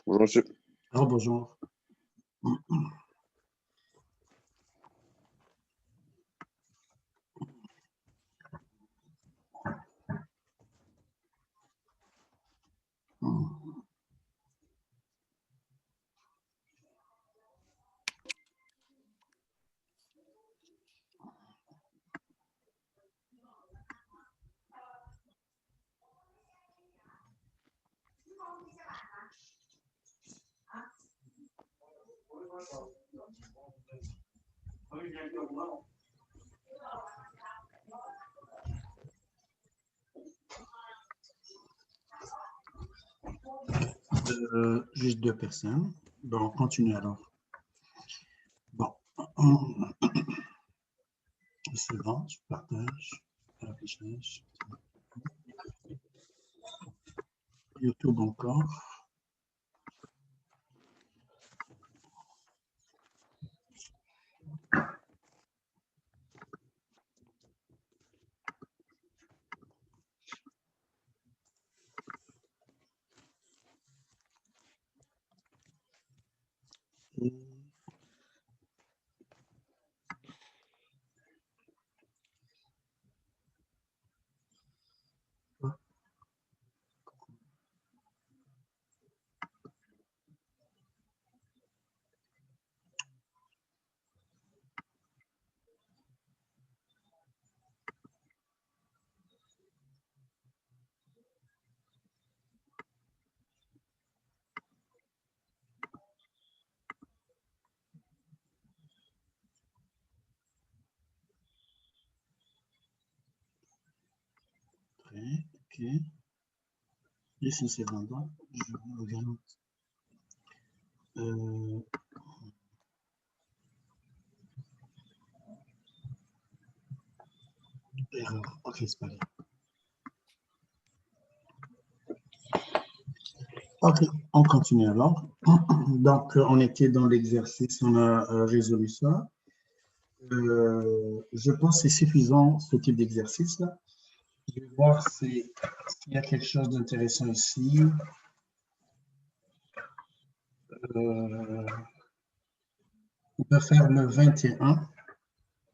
Bonjour, monsieur. Oh, bonjour. Juste deux personnes. Bon, on continue alors. Bon. C'est bon, je partage. Affichage. YouTube encore. Et après, ok. Ici, c'est bon. Je regarde. Erreur. Ok, c'est pas grave. Ok, on continue alors. Donc, on était dans l'exercice, on a résolu ça. Je pense que c'est suffisant ce type d'exercice-là. Je vais voir s'il y a quelque chose d'intéressant ici. On peut faire le 21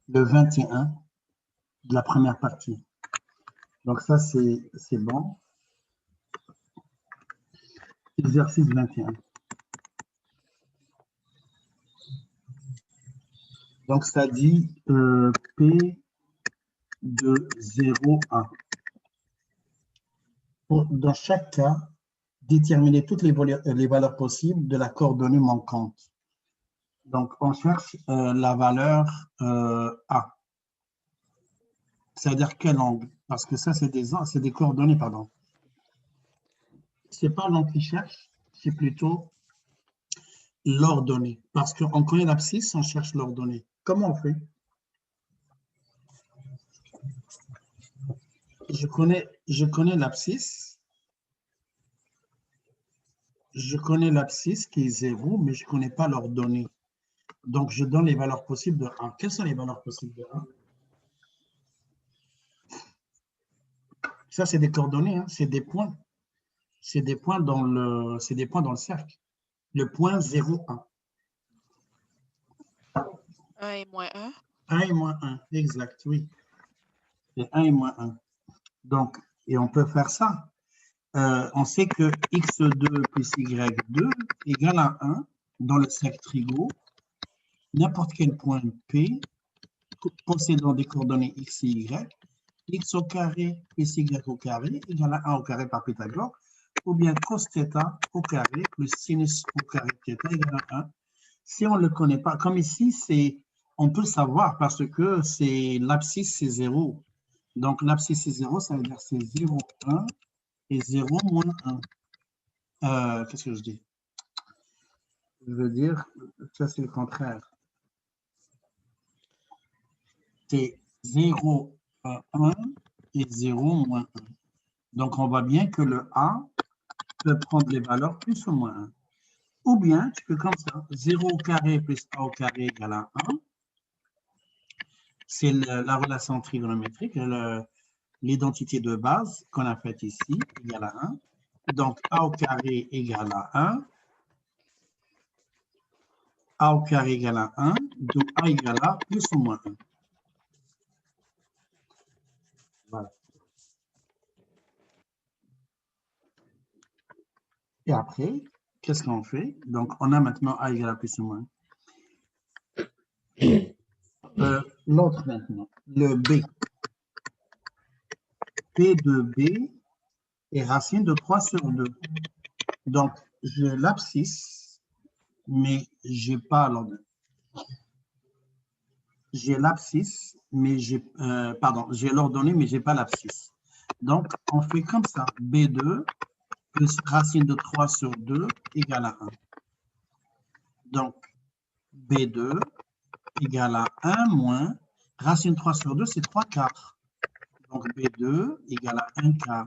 de la première partie. Donc ça, c'est bon. Exercice 21. Donc ça dit P de 0, 1. Dans chaque cas, déterminer toutes les valeurs possibles de la coordonnée manquante. Donc, on cherche la valeur A. C'est-à-dire quel angle? Parce que ça, c'est des coordonnées, pardon. Ce n'est pas l'angle qui cherche, c'est plutôt l'ordonnée. Parce qu'on connaît l'abscisse, on cherche l'ordonnée. Comment on fait? Je connais l'abscisse. Je connais l'abscisse qui est 0, mais je ne connais pas l'ordonnée. Donc, je donne les valeurs possibles de 1. Quelles sont les valeurs possibles de 1? Ça, c'est des coordonnées, hein, c'est des points. C'est des points dans le cercle. Le point 0, 1. 1 et moins 1. 1 et moins 1, exact, oui. C'est 1 et moins 1. Donc, et on peut faire ça. On sait que x2 plus y2 égale à 1 dans le cercle trigo. N'importe quel point P possédant des coordonnées x et y, x au carré plus y au carré égale à 1 au carré par Pythagore, ou bien cos θ au carré plus sinus au carré θ égale à 1. Si on ne le connaît pas, comme ici, on peut savoir parce que l'abscisse, c'est 0. Donc, l'abscisse, c'est 0, ça veut dire c'est 0, 1 et 0, moins 1. Qu'est-ce que je dis? Je veux dire, ça, c'est le contraire. C'est 0, 1 et 0, moins 1. Donc, on voit bien que le A peut prendre les valeurs plus ou moins 1. Ou bien, tu peux comme ça, 0 au carré plus A au carré égale à 1. C'est la relation trigonométrique, l'identité de base qu'on a faite ici, égale à 1. Donc, A au carré égale à 1. A au carré égale à 1, donc A égale à plus ou moins 1. Voilà. Et après, qu'est-ce qu'on fait? Donc, on a maintenant A égale à plus ou moins 1. L'autre maintenant, le B. P de B est racine de 3 sur 2. Donc, j'ai l'abscisse, mais je n'ai pas l'ordonnée. J'ai l'abscisse, mais j'ai l'ordonnée, mais je n'ai pas l'abscisse. Donc, on fait comme ça. B2 plus racine de 3 sur 2 égale à 1. Donc, B2 égale à 1 moins racine de 3 sur 2, c'est 3 quarts. Donc, B2 égale à 1 quart.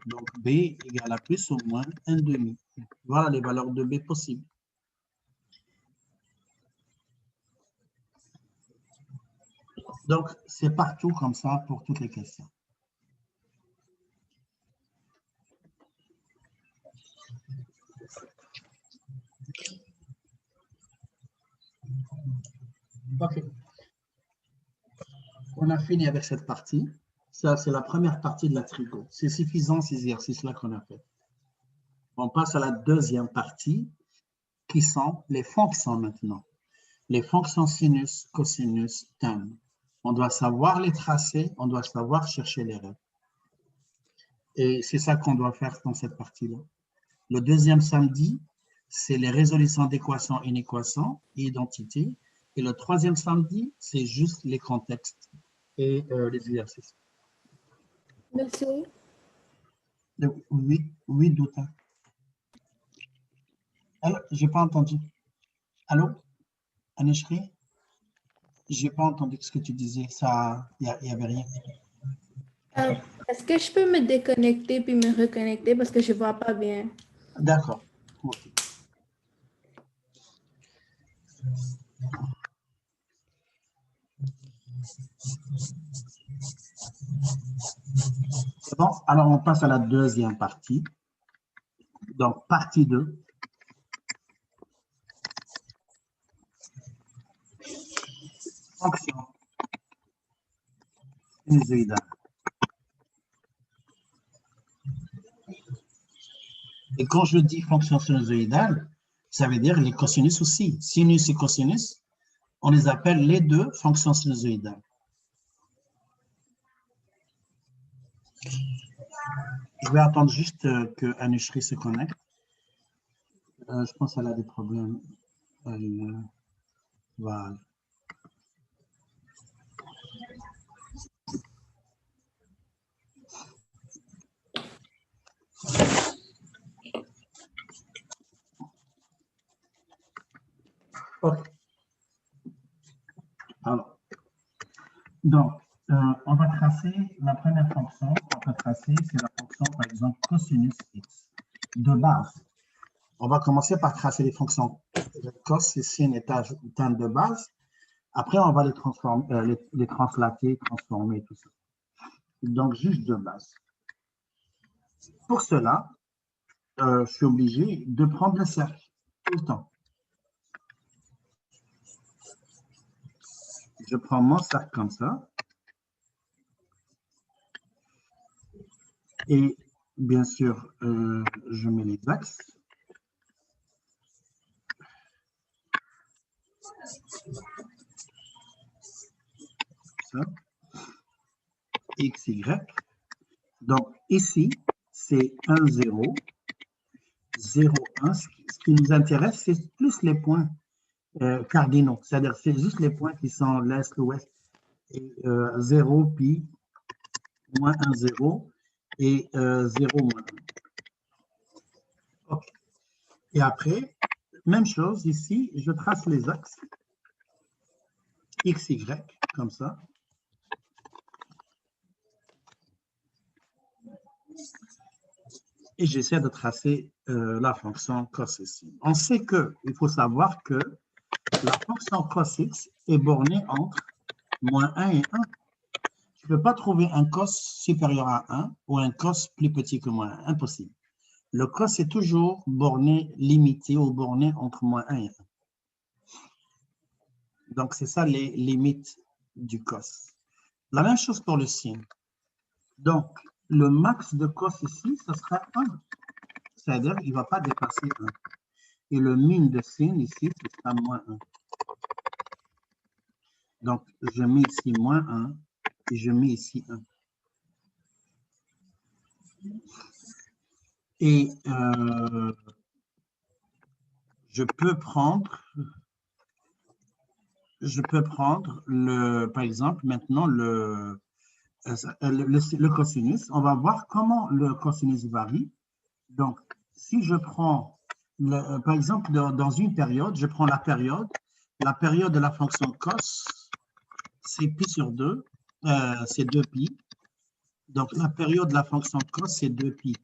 Donc, B égale à plus ou moins 1 demi. Voilà les valeurs de B possibles. Donc, c'est partout comme ça pour toutes les questions. OK. On a fini avec cette partie. Ça, c'est la première partie de la trigo. C'est suffisant, ces exercices-là qu'on a fait. On passe à la deuxième partie, qui sont les fonctions maintenant. Les fonctions sinus, cosinus, tan. On doit savoir les tracer, on doit savoir chercher les règles. Et c'est ça qu'on doit faire dans cette partie-là. Le deuxième samedi, c'est les résolutions d'équations, inéquations et identités. Et le troisième samedi, c'est juste les contextes et les exercices. Merci. Oui, Douta. Alors, je n'ai pas entendu. Allô, Anishri? Je n'ai pas entendu ce que tu disais. Ça, il n'y avait rien. Est-ce que je peux me déconnecter puis me reconnecter parce que je ne vois pas bien? D'accord. Okay. C'est bon, alors on passe à la deuxième partie. Donc, partie 2. Fonction sinusoïdale. Et quand je dis fonction sinusoïdale, ça veut dire les cosinus aussi. Sinus et cosinus, on les appelle les deux fonctions sinusoïdales. Je vais attendre juste que Anushri se connecte. Je pense qu'elle a des problèmes. Voilà. OK. Alors, donc, on va tracer la première fonction qu'on va tracer, c'est la fonction, par exemple, cosinus x de base. On va commencer par tracer les fonctions cos et sin et tan de base. Après, on va les transformer, les translater, transformer, tout ça. Donc, juste de base. Pour cela, je suis obligé de prendre le cercle tout le temps. Je prends mon cercle comme ça. Et bien sûr, je mets les axes. Ça. X, Y. Donc, ici, c'est 1, 0, 0, 1. Ce qui nous intéresse, c'est plus les points cardinaux. C'est-à-dire, c'est juste les points qui sont l'Est, l'Ouest. Et 0, pi, moins 1, 0, et 0, moins 1. OK. Et après, même chose ici, je trace les axes. X, Y, comme ça. Et j'essaie de tracer la fonction cos ici. On sait qu'il faut savoir que la fonction cos x est bornée entre moins 1 et 1. Je ne peux pas trouver un cos supérieur à 1 ou un cos plus petit que moins 1. Impossible. Le cos est toujours borné, limité ou borné entre moins 1 et 1. Donc, c'est ça les limites du cos. La même chose pour le sin. Donc, le max de cos ici, ce serait 1. C'est-à-dire qu'il ne va pas dépasser 1. Et le min de sin ici, ce sera moins 1. Donc, je mets ici moins 1 et je mets ici 1. Et je peux prendre par exemple, maintenant le cosinus. On va voir comment le cosinus varie. Donc, si je prends, par exemple, dans une période, je prends la période de la fonction cos, c'est pi sur 2, c'est 2pi. Donc, la période de la fonction cos, c'est 2pi.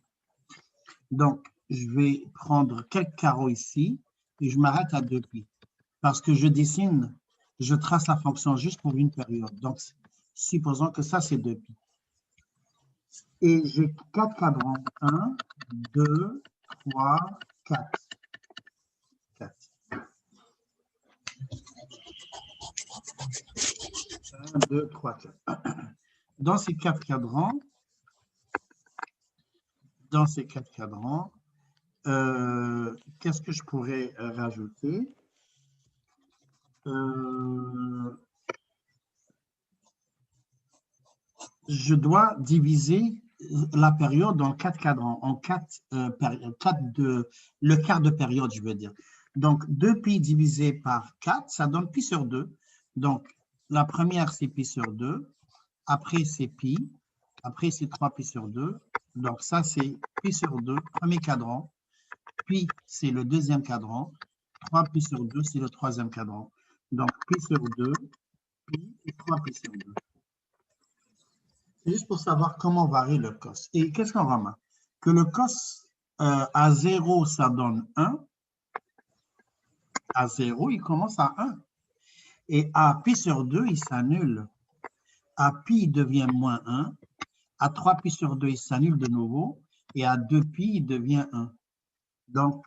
Donc, je vais prendre quelques carreaux ici et je m'arrête à 2pi. Parce que je trace la fonction juste pour une période. Donc, supposons que ça, c'est 2pi. Et j'ai 4 cadrans. 1, 2, 3, 4. 4. 1, 2, 3, 4. Dans ces 4 cadrans, qu'est-ce que je pourrais rajouter? Je dois diviser la période en 4 cadrans, en 4 le quart de période, je veux dire. Donc, 2pi divisé par 4, ça donne pi sur 2. Donc, la première, c'est pi sur 2. Après, c'est pi. Après, c'est 3pi sur 2. Donc, ça, c'est pi sur 2, premier cadran. Pi, c'est le deuxième cadran. 3pi sur 2, c'est le troisième cadran. Donc, pi sur 2, pi et 3pi sur 2. C'est juste pour savoir comment varie le cos. Et qu'est-ce qu'on remarque? Que le cos à 0, ça donne 1. À 0, il commence à 1. Et à pi sur 2, il s'annule. À pi, il devient moins 1. À 3pi sur 2, il s'annule de nouveau. Et à 2pi, il devient 1. Donc,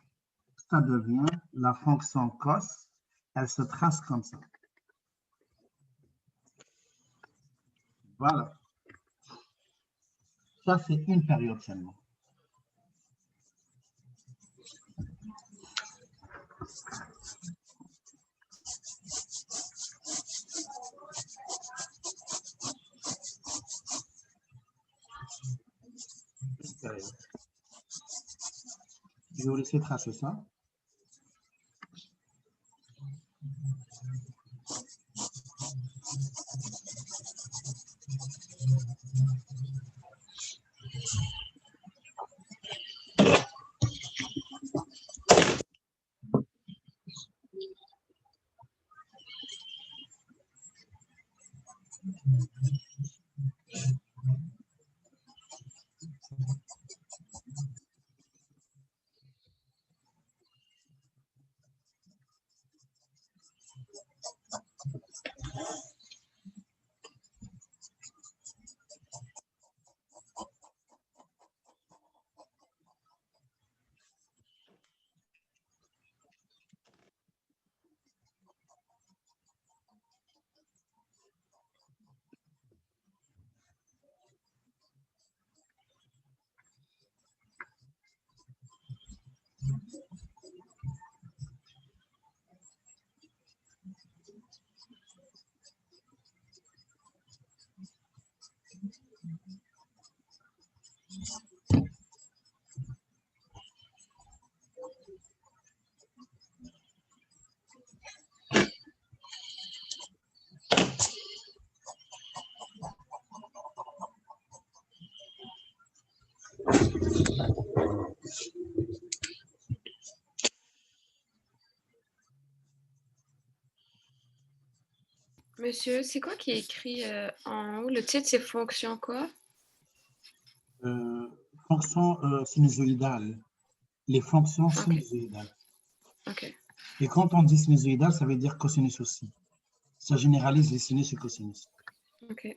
ça devient la fonction cos. Elle se trace comme ça. Voilà. Ça, c'est une période seulement. Une période. Je vais vous laisser tracer ça. Monsieur, c'est quoi qui est écrit en haut? Le titre, c'est fonction quoi? Fonction sinusoïdale. Les fonctions sinusoïdales. Ok. Et quand on dit sinusoïdale, ça veut dire cosinus aussi. Ça généralise les sinus et cosinus. Ok.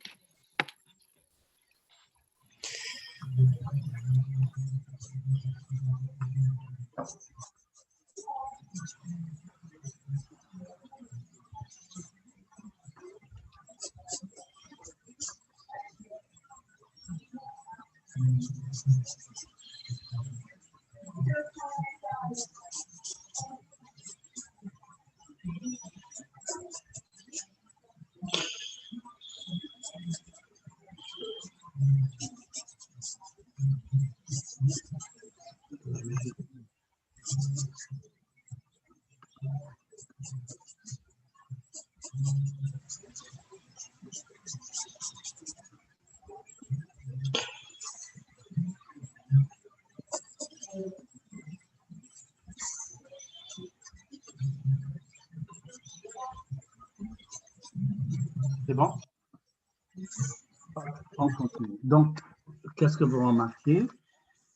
C'est bon? On continue. Donc, qu'est-ce que vous remarquez?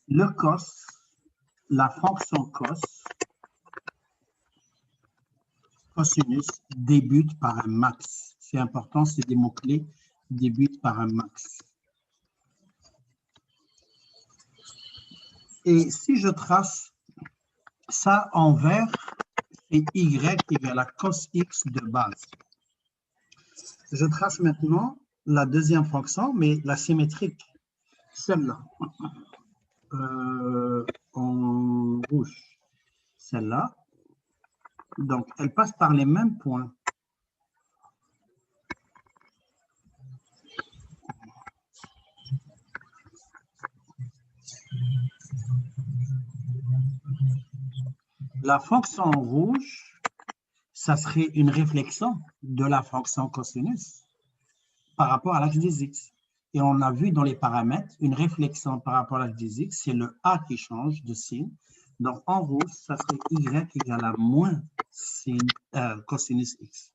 Le cos, la fonction cos, cosinus, débute par un max. C'est important, c'est des mots-clés, débute par un max. Et si je trace ça en vert, c'est y égale à cos x de base. Je trace maintenant la deuxième fonction, mais la symétrique, celle-là, en rouge, celle-là. Donc, elle passe par les mêmes points. La fonction en rouge, ça serait une réflexion de la fonction cosinus par rapport à l'axe des x. Et on a vu dans les paramètres, une réflexion par rapport à l'axe des x, c'est le a qui change de signe. Donc, en rouge, ça serait y égale à moins cosinus x.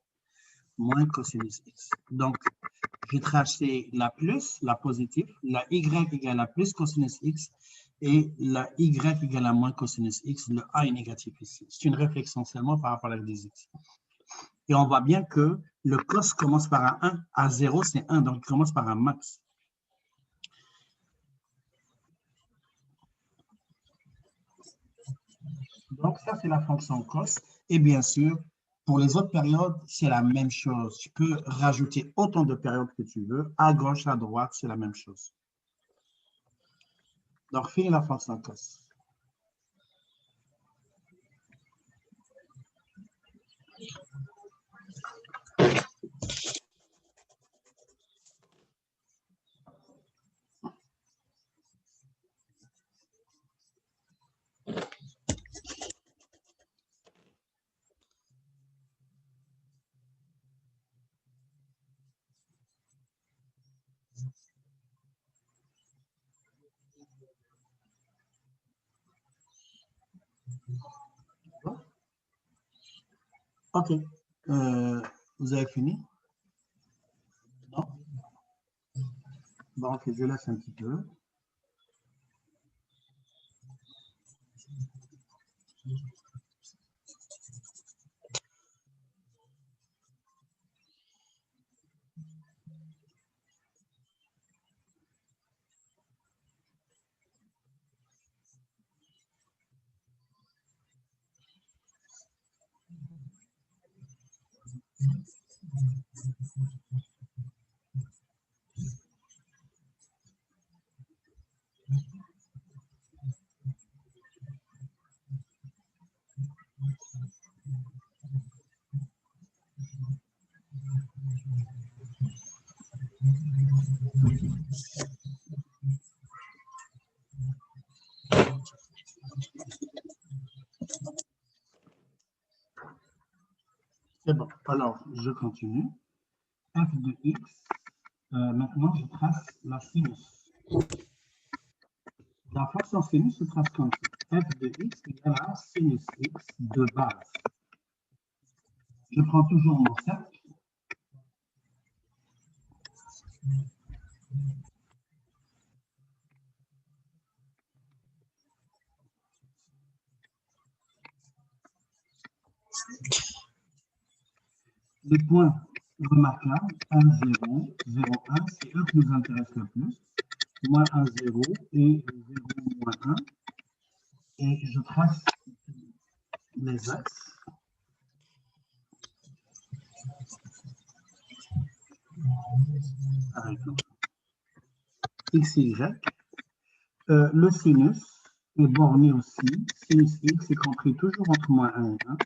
Moins cosinus x. Donc, j'ai tracé la plus, la positive, la y égale à plus cosinus x, et la y égale à moins cosinus x, le a est négatif ici. C'est une réflexion seulement par rapport à l'axe des x. Et on voit bien que le cos commence par un 1, à 0 c'est 1, donc il commence par un max. Donc ça c'est la fonction cos, et bien sûr, pour les autres périodes, c'est la même chose. Tu peux rajouter autant de périodes que tu veux, à gauche, à droite, c'est la même chose. Donc, finis la fonction cos. OK. Vous avez fini? Non? Bon, OK, je laisse un petit peu. C'est bon. Alors, je continue. F de x. Maintenant, je trace la sinus. La fonction sinus se trace comme ça. F de x égale à sinus x de base. Je prends toujours mon cercle. Les points remarquables, 1, 0, 0, 1, c'est eux qui nous intéressent le plus. Moins 1, 0 et 0, moins 1. Et je trace les axes. Avec x, y. le sinus est borné aussi. Sinus x est compris toujours entre -1 et 1,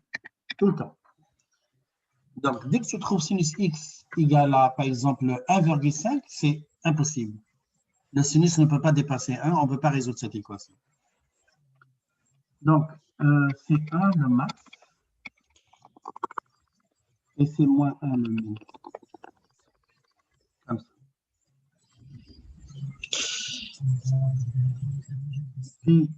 tout le temps. Donc, dès que tu trouves sinus x égale à, par exemple, 1,5, c'est impossible. Le sinus ne peut pas dépasser 1, on ne peut pas résoudre cette équation. Donc, c'est 1 le max, et c'est -1 le min. Comme ça. Puis,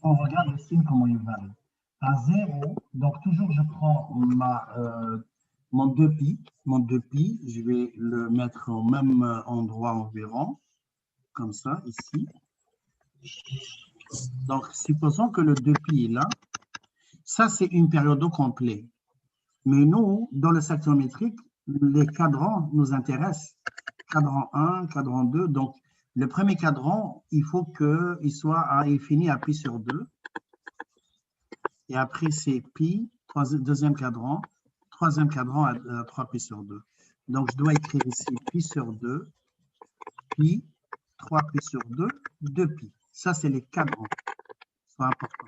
on regarde le signe, comment il varie. À 0, donc toujours je prends mon 2pi. Mon 2pi, je vais le mettre au même endroit environ, comme ça, ici. Donc, supposons que le 2pi est là. Ça, c'est une période au complet. Mais nous, dans le secteur métrique, les cadrans nous intéressent. Cadran 1, cadran 2. Donc, le premier cadran, il faut qu'il soit fini à pi sur 2. Et après, c'est pi, deuxième cadran, troisième cadran à 3 pi sur 2. Donc, je dois écrire ici pi sur 2, pi, 3 pi sur 2, 2 pi. Ça, c'est les cadrans. C'est important.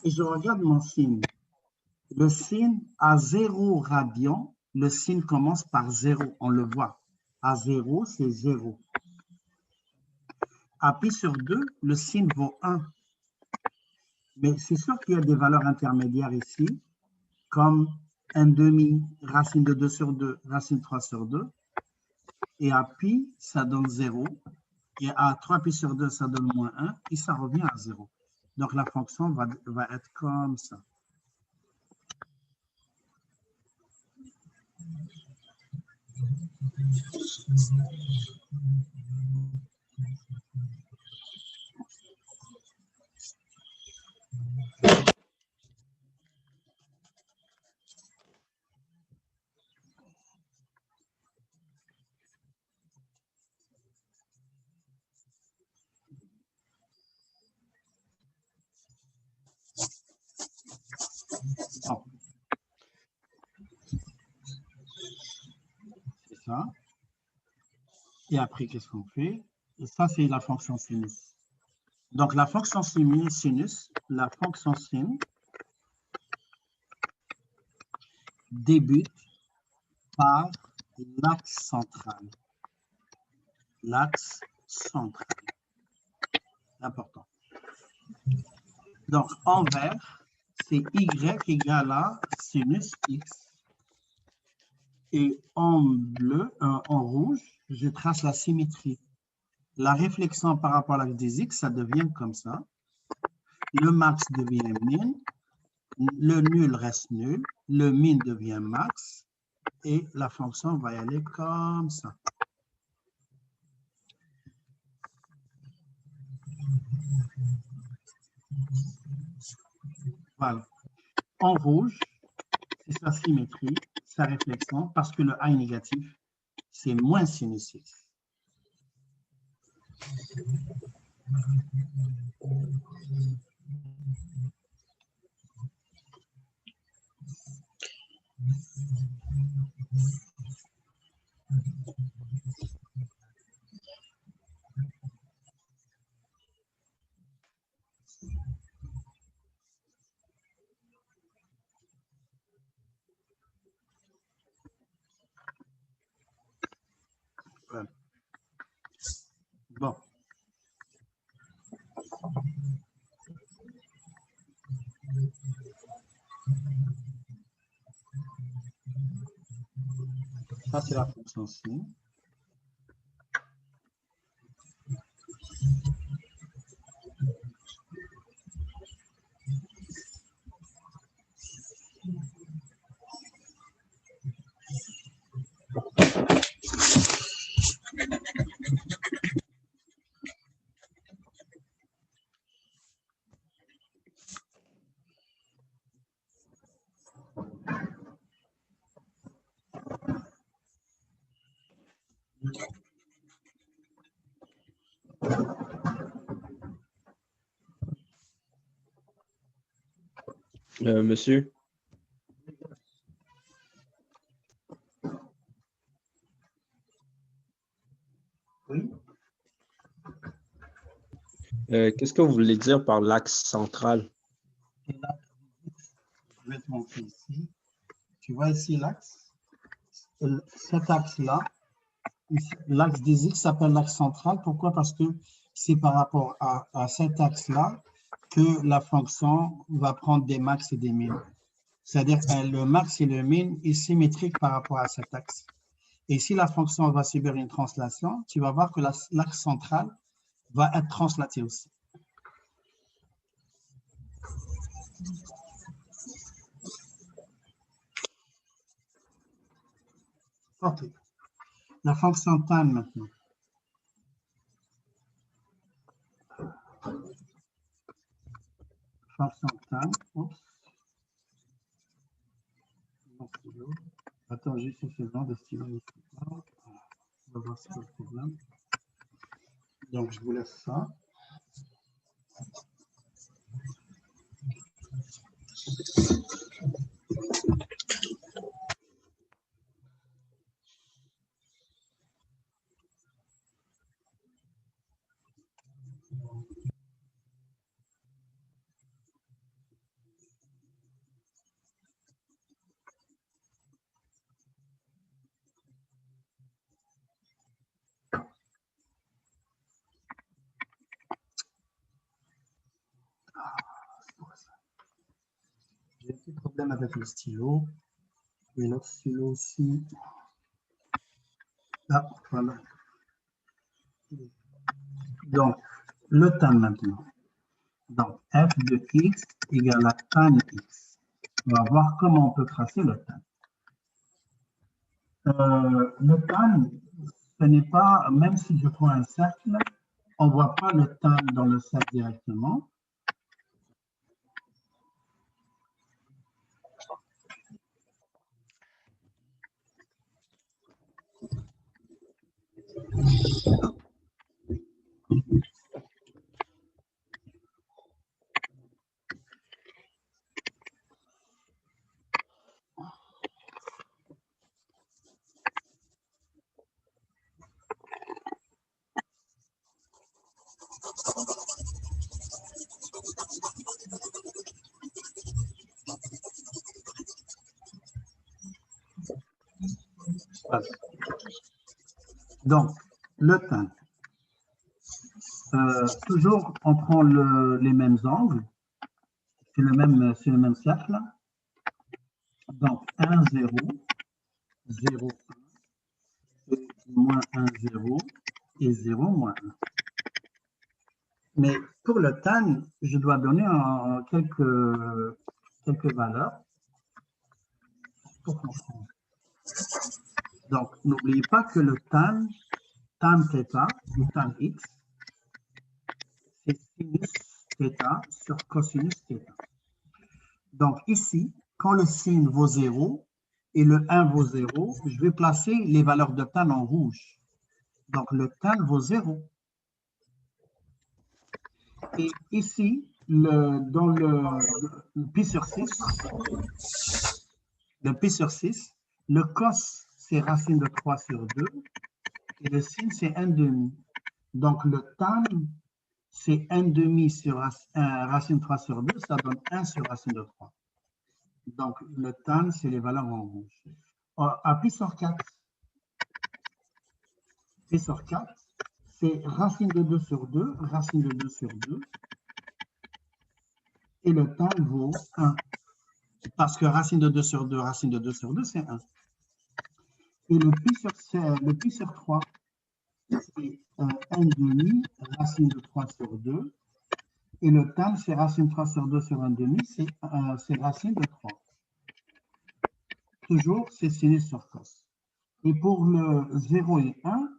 Et je regarde mon signe. Le signe à 0 radian, le signe commence par 0, on le voit. À 0, c'est 0. À pi sur 2, le signe vaut 1. Mais c'est sûr qu'il y a des valeurs intermédiaires ici, comme 1/2, racine de 2 sur 2, racine 3 sur 2. Et à pi, ça donne 0. Et à 3 pi sur 2, ça donne -1. Et ça revient à 0. Donc la fonction va être comme ça. Bon. C'est ça. Et après, qu'est-ce qu'on fait? Et ça, c'est la fonction sinus. Donc, la fonction sinus, la fonction sin débute par l'axe central. L'axe central. Important. Donc, en vert, c'est y égale à sinus x. Et en bleu, en rouge, je trace la symétrie. La réflexion par rapport à l'axe des x, ça devient comme ça. Le max devient min. Le nul reste nul. Le min devient max. Et la fonction va y aller comme ça. Voilà. En rouge, c'est sa symétrie, sa réflexion, parce que le A est négatif, c'est moins sinus x. Voilà. Bon. Ça, c'est la fonction sin. Monsieur, Oui. Qu'est-ce que vous voulez dire par l'axe central? Et là, je vais te montrer ici. Tu vois ici l'axe? Cet axe-là, l'axe des X s'appelle l'axe central. Pourquoi? Parce que c'est par rapport à cet axe-là que la fonction va prendre des max et des min. C'est-à-dire que le max et le min est symétrique par rapport à cet axe. Et si la fonction va subir une translation, tu vas voir que l'axe central va être translaté aussi. OK. La fonction tan maintenant. Fonction tan. Oups. Mon stylo. Attends juste une seconde, le stylo ne fait pas. On va voir ce que le problème. Donc, je vous laisse ça. J'ai un petit problème avec le stylo. Et l'autre stylo aussi. Ah, voilà. Donc, le tan maintenant. Donc, f de x égale à tan x. On va voir comment on peut tracer le tan. Le tan, ce n'est pas, même si je prends un cercle, on ne voit pas le tan dans le cercle directement. Donc, le tan. Toujours, on prend les mêmes angles. C'est le même cercle. Donc, 1, 0, 0, 1, et moins 1, 0, et 0, moins 1. Mais pour le tan, je dois donner quelques valeurs pour comprendre. Donc, n'oubliez pas que le tan θ ou tan x, c'est sinus θ sur cosinus θ. Donc ici, quand le sin vaut 0 et le 1 vaut 0, je vais placer les valeurs de tan en rouge. Donc le tan vaut 0. Et ici, dans le pi sur 6, le cos, c'est racine de 3 sur 2 et le sin, c'est 1 demi. Donc le tan, c'est 1 demi sur racine 3 sur 2, ça donne 1 sur racine de 3. Donc le tan, c'est les valeurs en rouge. À pi sur 4, c'est racine de 2 sur 2, racine de 2 sur 2. Et le tan vaut 1. Parce que racine de 2 sur 2, racine de 2 sur 2, c'est 1. Et le pi sur 3, c'est 1 demi, racine de 3 sur 2. Et le tan, c'est racine 3 sur 2 sur 1 demi, c'est racine de 3. Toujours, c'est sinus sur cos. Et pour le 0 et 1,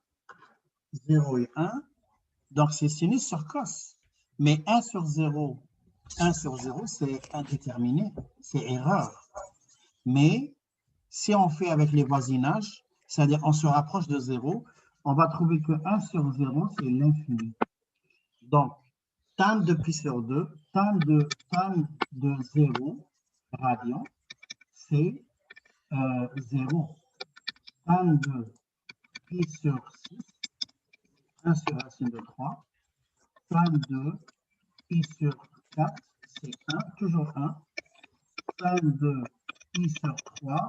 donc c'est sinus sur cos. Mais 1 sur 0, c'est indéterminé, c'est erreur. Mais si on fait avec les voisinages, c'est-à-dire on se rapproche de 0, on va trouver que 1 sur 0, c'est l'infini. Donc, tan de pi sur 2, tan de 0 radian, c'est 0. Tan de pi sur 6, 1 sur racine de 3. Tan de I sur 4, c'est 1, toujours 1. Tan de I sur 3,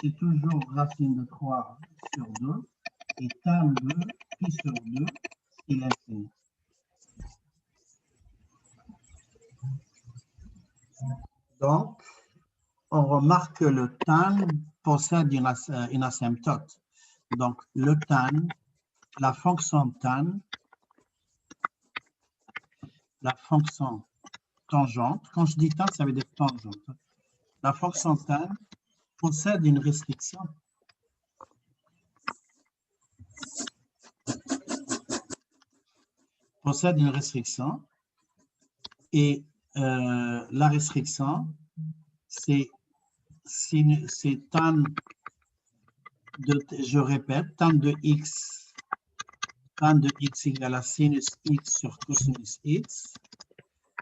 c'est toujours racine de 3 sur 2. Et tan de I sur 2, c'est l'infini. Donc, on remarque que le tan possède une asymptote. Donc, le tan, la fonction tan, la fonction tangente, quand je dis tan, ça veut dire tangente. La fonction tan possède une restriction. Possède une restriction. Et la restriction, c'est tan de, je répète, tan de x égale à sinus x sur cosinus x.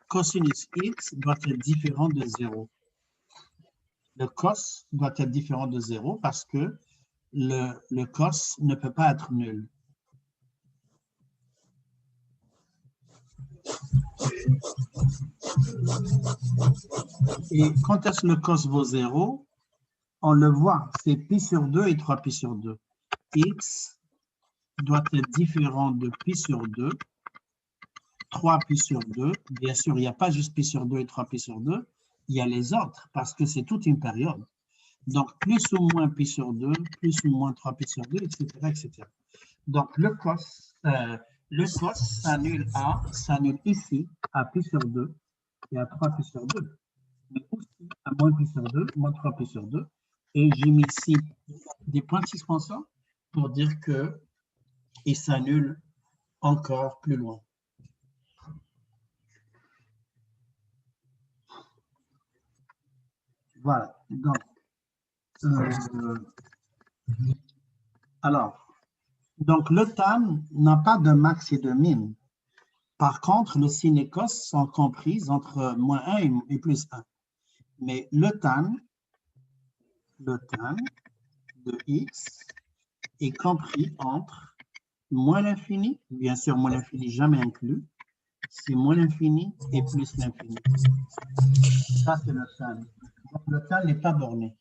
Cosinus x doit être différent de 0. Le cos doit être différent de 0 parce que le cos ne peut pas être nul. Et quand est-ce que le cos vaut 0? On le voit, c'est pi sur 2 et 3 pi sur 2. X doit être différent de pi sur 2, 3 pi sur 2. Bien sûr, il n'y a pas juste pi sur 2 et 3 pi sur 2, il y a les autres parce que c'est toute une période. Donc, plus ou moins pi sur 2, plus ou moins 3 pi sur 2, etc. etc. Donc, le cos s'annule ici à pi sur 2 et à 3 pi sur 2. Mais aussi à moins pi sur 2, moins 3 pi sur 2. Et j'ai mis ici des points de suspension pour dire qu'il s'annule encore plus loin. Voilà. Donc, donc le tan n'a pas de max et de min. Par contre, le sin et cos sont comprises entre moins 1 et plus 1. Mais le tan de x est compris entre moins l'infini, bien sûr, moins l'infini jamais inclus, c'est moins l'infini et plus l'infini. Ça, c'est le tan. Donc, le tan n'est pas borné.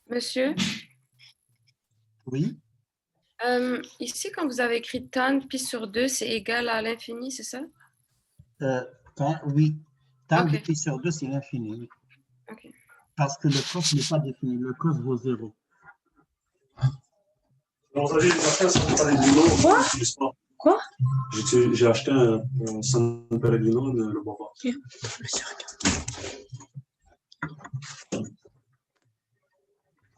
Monsieur, Oui. Ici, quand vous avez écrit tan pi sur 2, c'est égal à l'infini, c'est ça? Oui. Tan de Ok. pi sur 2, c'est l'infini. Oui. Ok. Parce que le cos n'est pas défini. Le cos vaut 0. Quoi? J'ai acheté un San Pellegrino, le bois.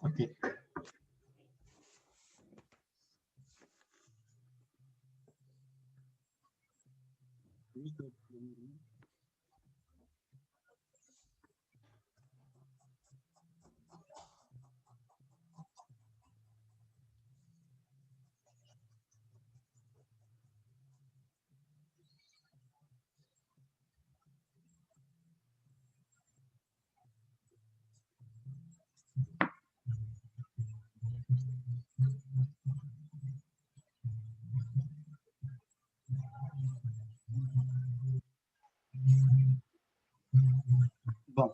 OK. Bon.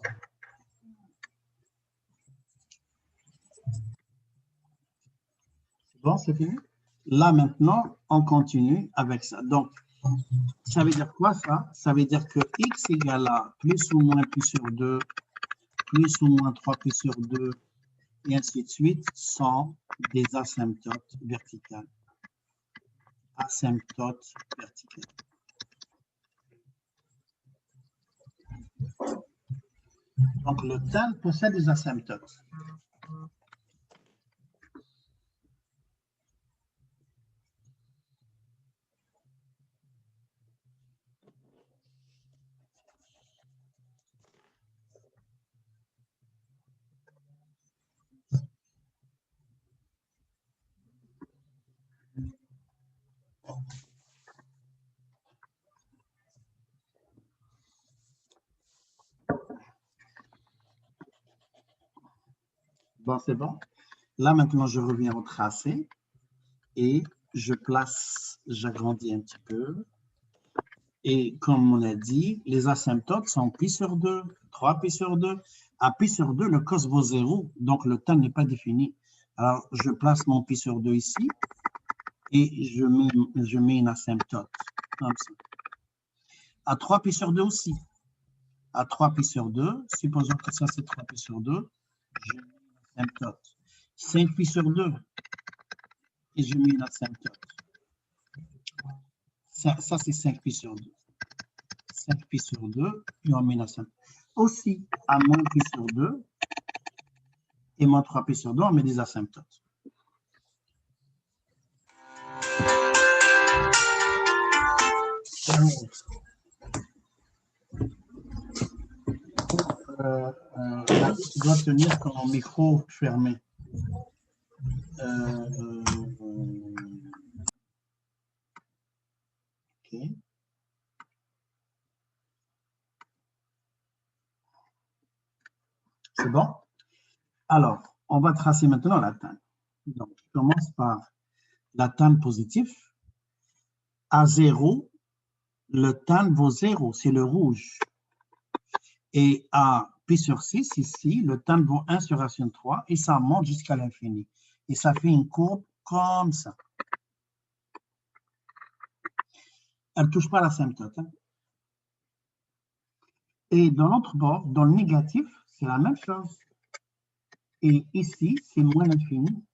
Bon, c'est fini? Là, maintenant, on continue avec ça. Donc, ça veut dire quoi, ça? Ça veut dire que x égale à plus ou moins pi sur 2, plus ou moins 3 pi sur 2, et ainsi de suite, sont des asymptotes verticales. Asymptotes verticales. Donc, le tan possède des asymptotes. Bon, c'est bon. Là, maintenant, je reviens au tracé et je place, j'agrandis un petit peu. Et comme on a dit, les asymptotes sont pi sur 2, 3 pi sur 2. À pi sur 2, le cos vaut 0, donc le tan n'est pas défini. Alors, je place mon pi sur 2 ici et je mets une asymptote, comme ça. À 3 pi sur 2 aussi. À 3 pi sur 2, supposons que ça c'est 3 pi sur 2, je mets une asymptote. 5 pi sur 2, et je mets une asymptote. Ça c'est 5 pi sur 2. 5 pi sur 2, et on met une asymptote. Aussi, à moins pi sur 2, et moins 3 pi sur 2, on met des asymptotes. Tu dois tenir ton micro fermé. Ok. C'est bon? Alors, on va tracer maintenant la tan. Donc, je commence par la tan positive. À 0, le tan vaut 0, c'est le rouge. Et à pi sur 6, ici, le tan vaut 1 sur racine de 3 et ça monte jusqu'à l'infini. Et ça fait une courbe comme ça. Elle ne touche pas l'asymptote. Hein. Et dans l'autre bord, dans le négatif, c'est la même chose. Et ici, c'est moins l'infini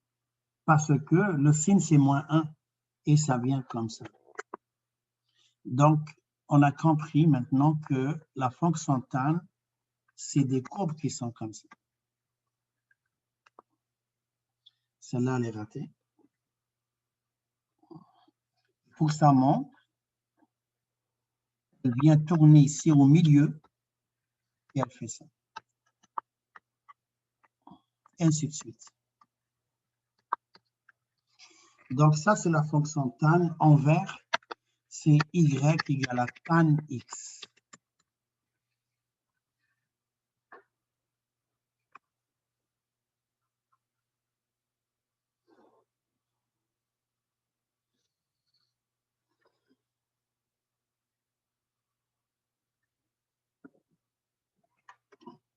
parce que le signe, c'est moins 1 et ça vient comme ça. Donc, on a compris maintenant que la fonction tan, c'est des courbes qui sont comme ça. Celle-là, elle est ratée. Pour ça monte, elle vient tourner ici au milieu et elle fait ça. Et ainsi de suite. Donc, ça, c'est la fonction tan. En vert, c'est y égale à tan x.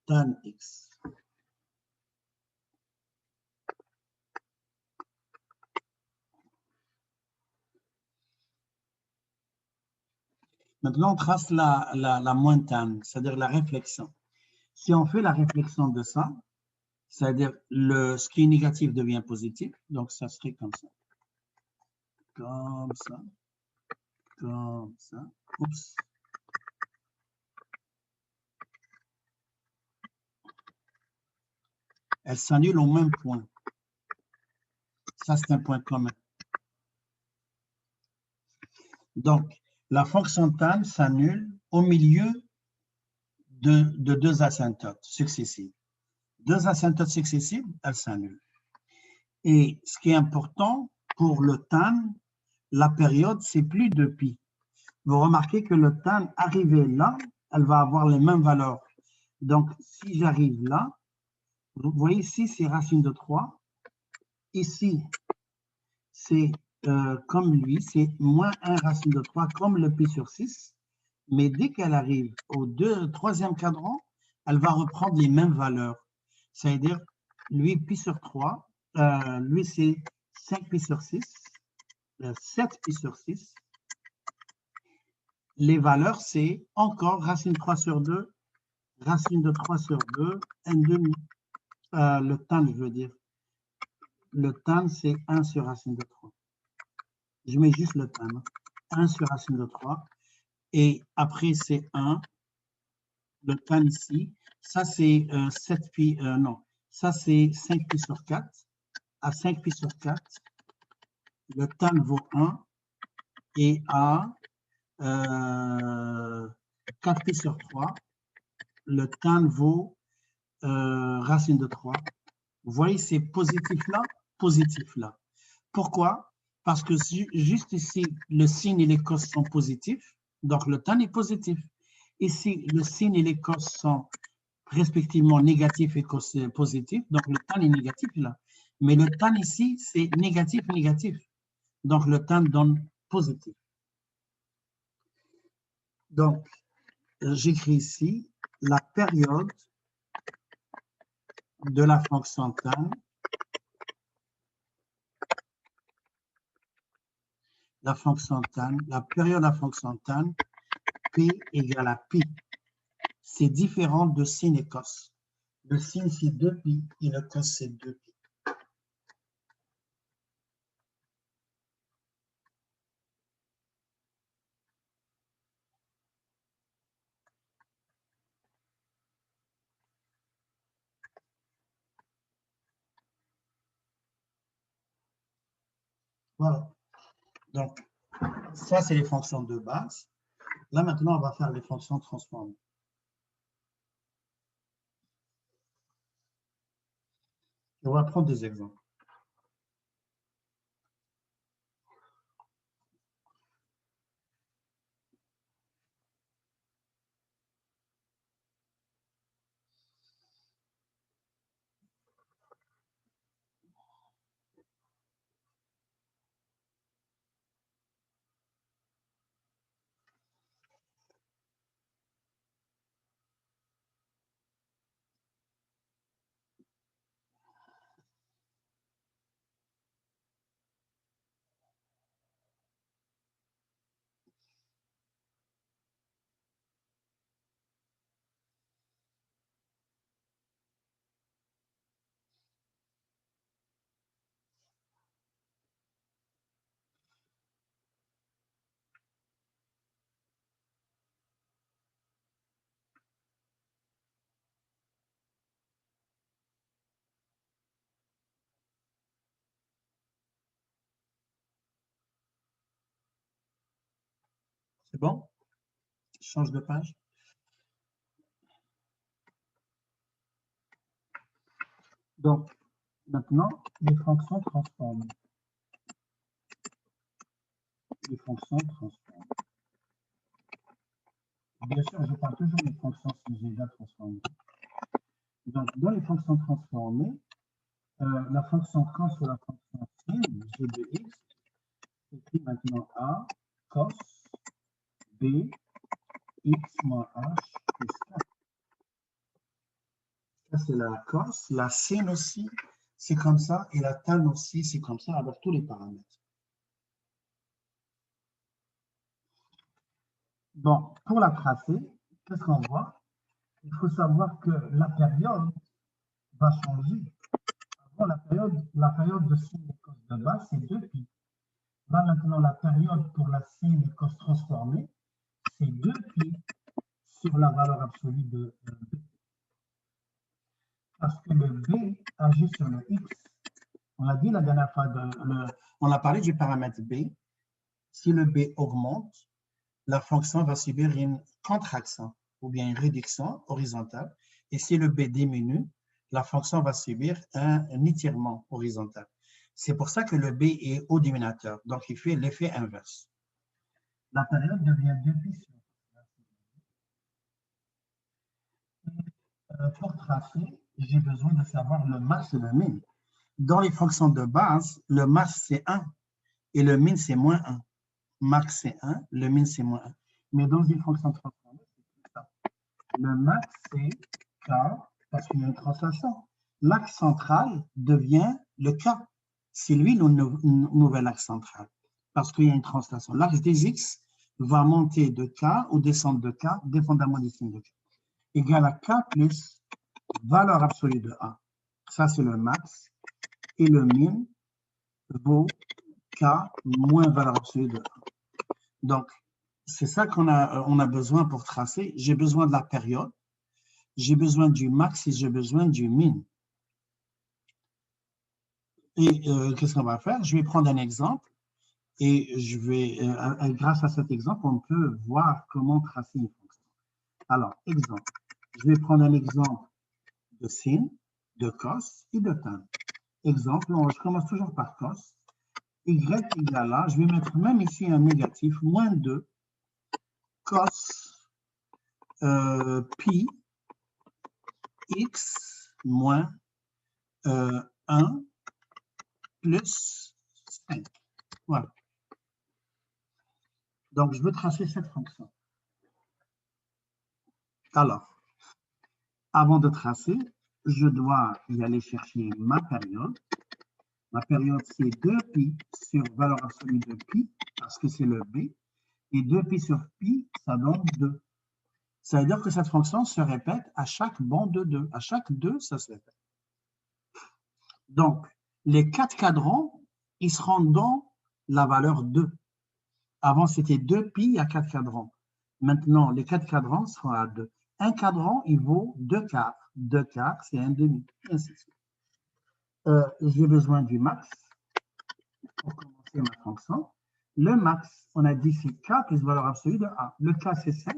Tan x. Maintenant, on trace la moins tan, c'est-à-dire la réflexion. Si on fait la réflexion de ça, c'est-à-dire ce qui est négatif devient positif, donc ça serait comme ça. Comme ça. Comme ça. Oups. Elle s'annule au même point. Ça, c'est un point commun. Donc, la fonction tan s'annule au milieu de deux asymptotes successives. Deux asymptotes successives, elles s'annulent. Et ce qui est important pour le tan, la période, c'est plus de pi. Vous remarquez que le tan, arrivé là, elle va avoir les mêmes valeurs. Donc, si j'arrive là, vous voyez ici, c'est racine de 3. Ici, c'est comme lui, c'est moins 1 racine de 3, comme le pi sur 6. Mais dès qu'elle arrive au troisième cadran, elle va reprendre les mêmes valeurs. C'est-à-dire, lui, pi sur 3, lui, c'est 5 pi sur 6, 7 pi sur 6. Les valeurs, c'est encore racine 3 sur 2, racine de 3 sur 2, 1 demi. Le tan, je veux dire. Le tan, c'est 1 sur racine de 3. Je mets juste le tan. 1 sur racine de 3. Et après, c'est 1. Le tan ici. Ça, c'est 7 pi. Non. Ça, c'est 5 pi sur 4. À 5 pi sur 4, le tan vaut 1. Et à 4 pi sur 3, le tan vaut racine de 3. Vous voyez, c'est positif là, positif là. Pourquoi? Parce que juste ici, le sin et les cos sont positifs, donc le tan est positif. Ici, le sin et les cos sont respectivement négatifs et cos positifs, donc le tan est négatif là. Mais le tan ici, c'est négatif, négatif. Donc le tan donne positif. Donc, j'écris ici la période de la fonction tan. La fonction tan, la période de la fonction tan, P égale à pi. C'est différent de sin et cos. Le sin, c'est 2pi et le cos, c'est 2pi. Voilà. Donc, ça, c'est les fonctions de base. Là, maintenant, on va faire les fonctions transformées. On va prendre des exemples. C'est bon? Je change de page. Donc, maintenant, les fonctions transformées. Les fonctions transformées. Bien sûr, je parle toujours des fonctions déjà transformées. Donc, dans les fonctions transformées, la fonction cos ou la fonction sin, g de x, écrit maintenant a cos b x moins h plus 4. Ça, c'est la cos. La sin aussi, c'est comme ça. Et la tan aussi, c'est comme ça, avec tous les paramètres. Bon, pour la tracer, qu'est-ce qu'on voit? Il faut savoir que la période va changer. Avant, la période de sin et cos de base, c'est 2pi. Là, maintenant, la période pour la sin et cos transformée, c'est 2pi sur la valeur absolue de B. Parce que le B agit sur le X. On l'a dit la dernière fois, on a parlé du paramètre B. Si le B augmente, la fonction va subir une contraction ou bien une réduction horizontale. Et si le B diminue, la fonction va subir un étirement horizontal. C'est pour ça que le B est au diminuteur. Donc, il fait l'effet inverse. La période devient 2pi sur. Pour tracer, j'ai besoin de savoir le max et le min. Dans les fonctions de base, le max c'est 1 et le min c'est moins 1. Max c'est 1, le min c'est moins 1. Mais dans une fonction transformée, c'est ça. Le max c'est k parce qu'il y a une translation. L'axe central devient le k. C'est lui le nouvel axe central parce qu'il y a une translation. L'axe des x va monter de k ou descendre de k, dépendamment du signe de k. Égale à k plus valeur absolue de A. Ça, c'est le max. Et le min vaut k moins valeur absolue de A. Donc, c'est ça qu'on a besoin pour tracer. J'ai besoin de la période, j'ai besoin du max et j'ai besoin du min. Et qu'est-ce qu'on va faire? Je vais prendre un exemple et je vais, grâce à cet exemple, on peut voir comment tracer une fonction. Alors, exemple. Je vais prendre un exemple de sin, de cos et de tan. Exemple, je commence toujours par cos. y égale à, je vais mettre même ici un négatif, moins 2 cos pi x moins 1 plus 5. Voilà. Donc, je veux tracer cette fonction. Alors, avant de tracer, je dois y aller chercher ma période. Ma période, c'est 2pi sur valeur absolue de pi, parce que c'est le b. Et 2pi sur pi, ça donne 2. Ça veut dire que cette fonction se répète à chaque bond de 2. À chaque 2, ça se répète. Donc, les 4 cadrans, ils seront dans la valeur 2. Avant, c'était 2pi à 4 cadrans. Maintenant, les 4 cadrans seront à 2. Un cadran, il vaut 2 quarts. 2 quarts, c'est 1/2. Ainsi de suite. J'ai besoin du max pour commencer ma fonction. Le max, on a dit c'est k plus valeur absolue de a. Le k, c'est 5,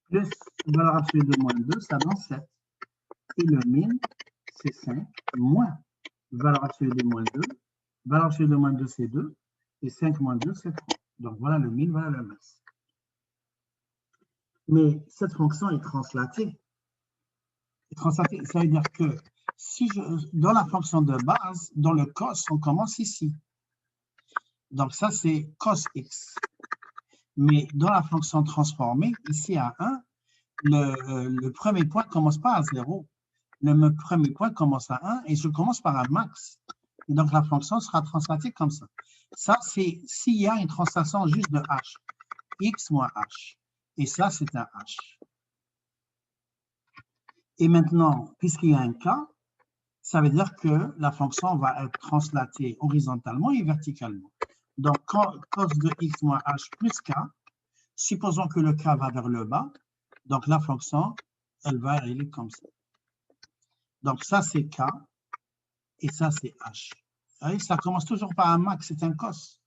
plus valeur absolue de moins 2, ça donne 7. Et le min, c'est 5, moins valeur absolue de moins 2. Valeur absolue de moins 2, c'est 2. Et 5 moins 2, c'est 3. Donc voilà le min, voilà le max. Mais cette fonction est translatée. Translatée, ça veut dire que si dans la fonction de base, dans le cos, on commence ici. Donc ça, c'est cos x. Mais dans la fonction transformée, ici à 1, le premier point ne commence pas à 0. Le premier point commence à 1 et je commence par un max. Et donc la fonction sera translatée comme ça. Ça, c'est s'il y a une translation juste de h. X moins h. Et ça, c'est un h. Et maintenant, puisqu'il y a un k, ça veut dire que la fonction va être translatée horizontalement et verticalement. Donc, cos de x moins h plus k, supposons que le k va vers le bas, donc la fonction, elle va aller comme ça. Donc, ça, c'est k, et ça, c'est h. Vous voyez, ça commence toujours par un max, c'est un cos.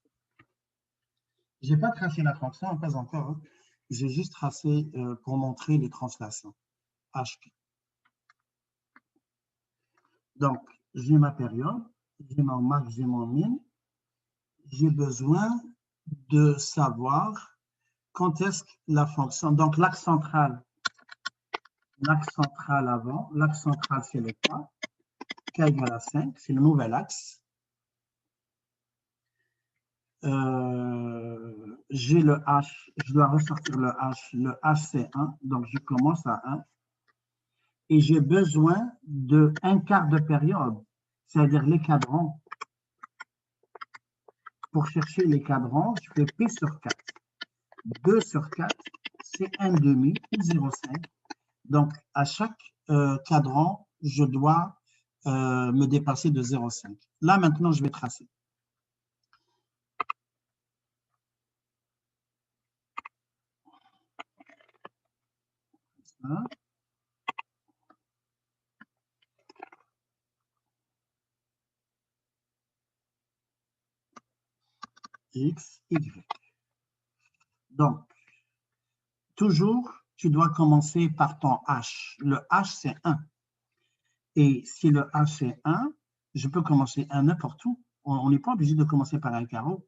Je n'ai pas tracé la fonction, pas encore. Hein. J'ai juste tracé pour montrer les translations. HK. Donc, j'ai ma période, j'ai mon max, j'ai mon min. J'ai besoin de savoir quand est-ce que la fonction, donc l'axe central avant, l'axe central c'est le k égale à 5, c'est le nouvel axe. J'ai le h, je dois ressortir le h c'est 1, donc je commence à 1. Et j'ai besoin de 1/4 de période, c'est-à-dire les cadrans. Pour chercher les cadrans, je fais P sur 4. 2 sur 4, c'est 1/2 ou 0,5. Donc, à chaque cadran, je dois me dépasser de 0,5. Là, maintenant, je vais tracer. Ça. X, Y. Donc, toujours, tu dois commencer par ton H. Le H, c'est 1. Et si le H, c'est 1, je peux commencer à n'importe où. On n'est pas obligé de commencer par un carreau.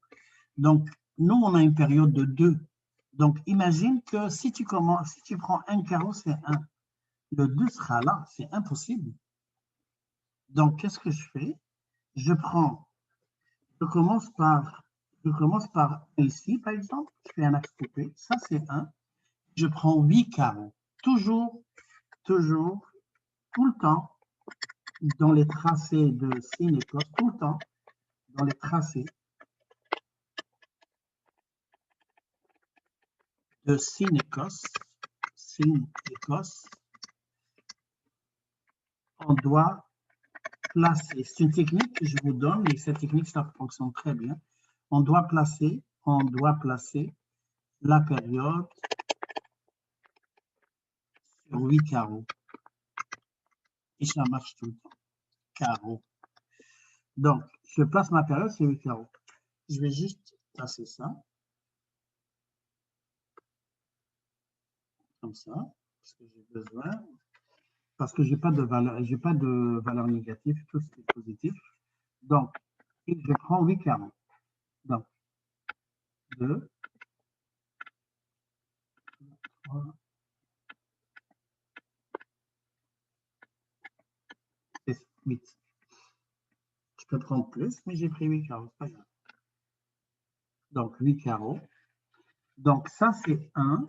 Donc, nous, on a une période de 2. Donc, imagine que si tu prends un carreau, c'est 1. Le 2 sera là. C'est impossible. Donc, qu'est-ce que je fais? Je commence par ici, par exemple. Je fais un axe coupé. Ça, c'est 1. Je prends 8 carreaux. Toujours, tout le temps, dans les tracés de sin et cos, tout le temps, dans les tracés de sin et cos, on doit placer, c'est une technique que je vous donne, et cette technique, ça fonctionne très bien. On doit placer la période sur 8 carreaux. Et ça marche tout le temps. Carreaux. Donc, je place ma période sur 8 carreaux. Je vais juste passer ça. Comme ça. Parce que j'ai besoin. Parce que j'ai pas de valeur négative, tout ce qui est positif. Donc, et je prends 8 carreaux. Donc, 2, 3, 6, 8. Je peux prendre plus, mais j'ai pris 8 carreaux, c'est pas grave. Donc, 8 carreaux. Donc, ça, c'est 1.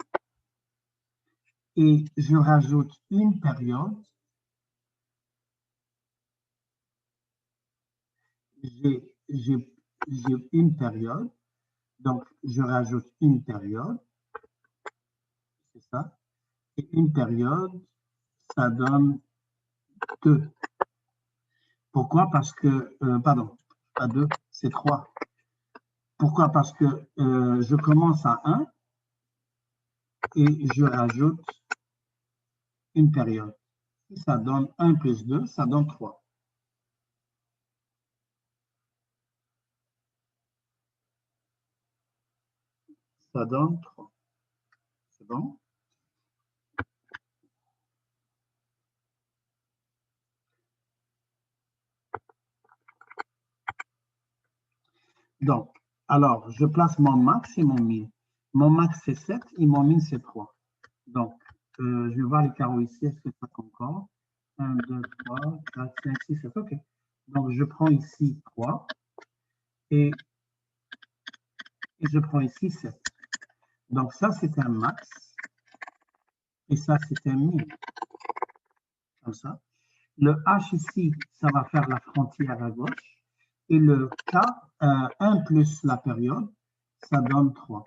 Et je rajoute une période. J'ai une période. Donc, je rajoute une période. C'est ça. Et une période, ça donne 2. Pourquoi? Parce que, pardon, pas 2, c'est 3. Pourquoi? Parce que je commence à 1 et je rajoute une période. Ça donne 1 plus 2, ça donne 3. Ça donne 3. C'est bon? Donc, alors, je place mon max et mon min. Mon max, c'est 7 et mon min, c'est 3. Donc, je vais voir les carreaux ici. Est-ce que ça concorde? 1, 2, 3, 4, 5, 6, 7. OK. Donc, je prends ici 3 et je prends ici 7. Donc, ça, c'est un max et ça, c'est un min. Comme ça. Le H ici, ça va faire la frontière à gauche. Et le K, 1 plus la période, ça donne 3.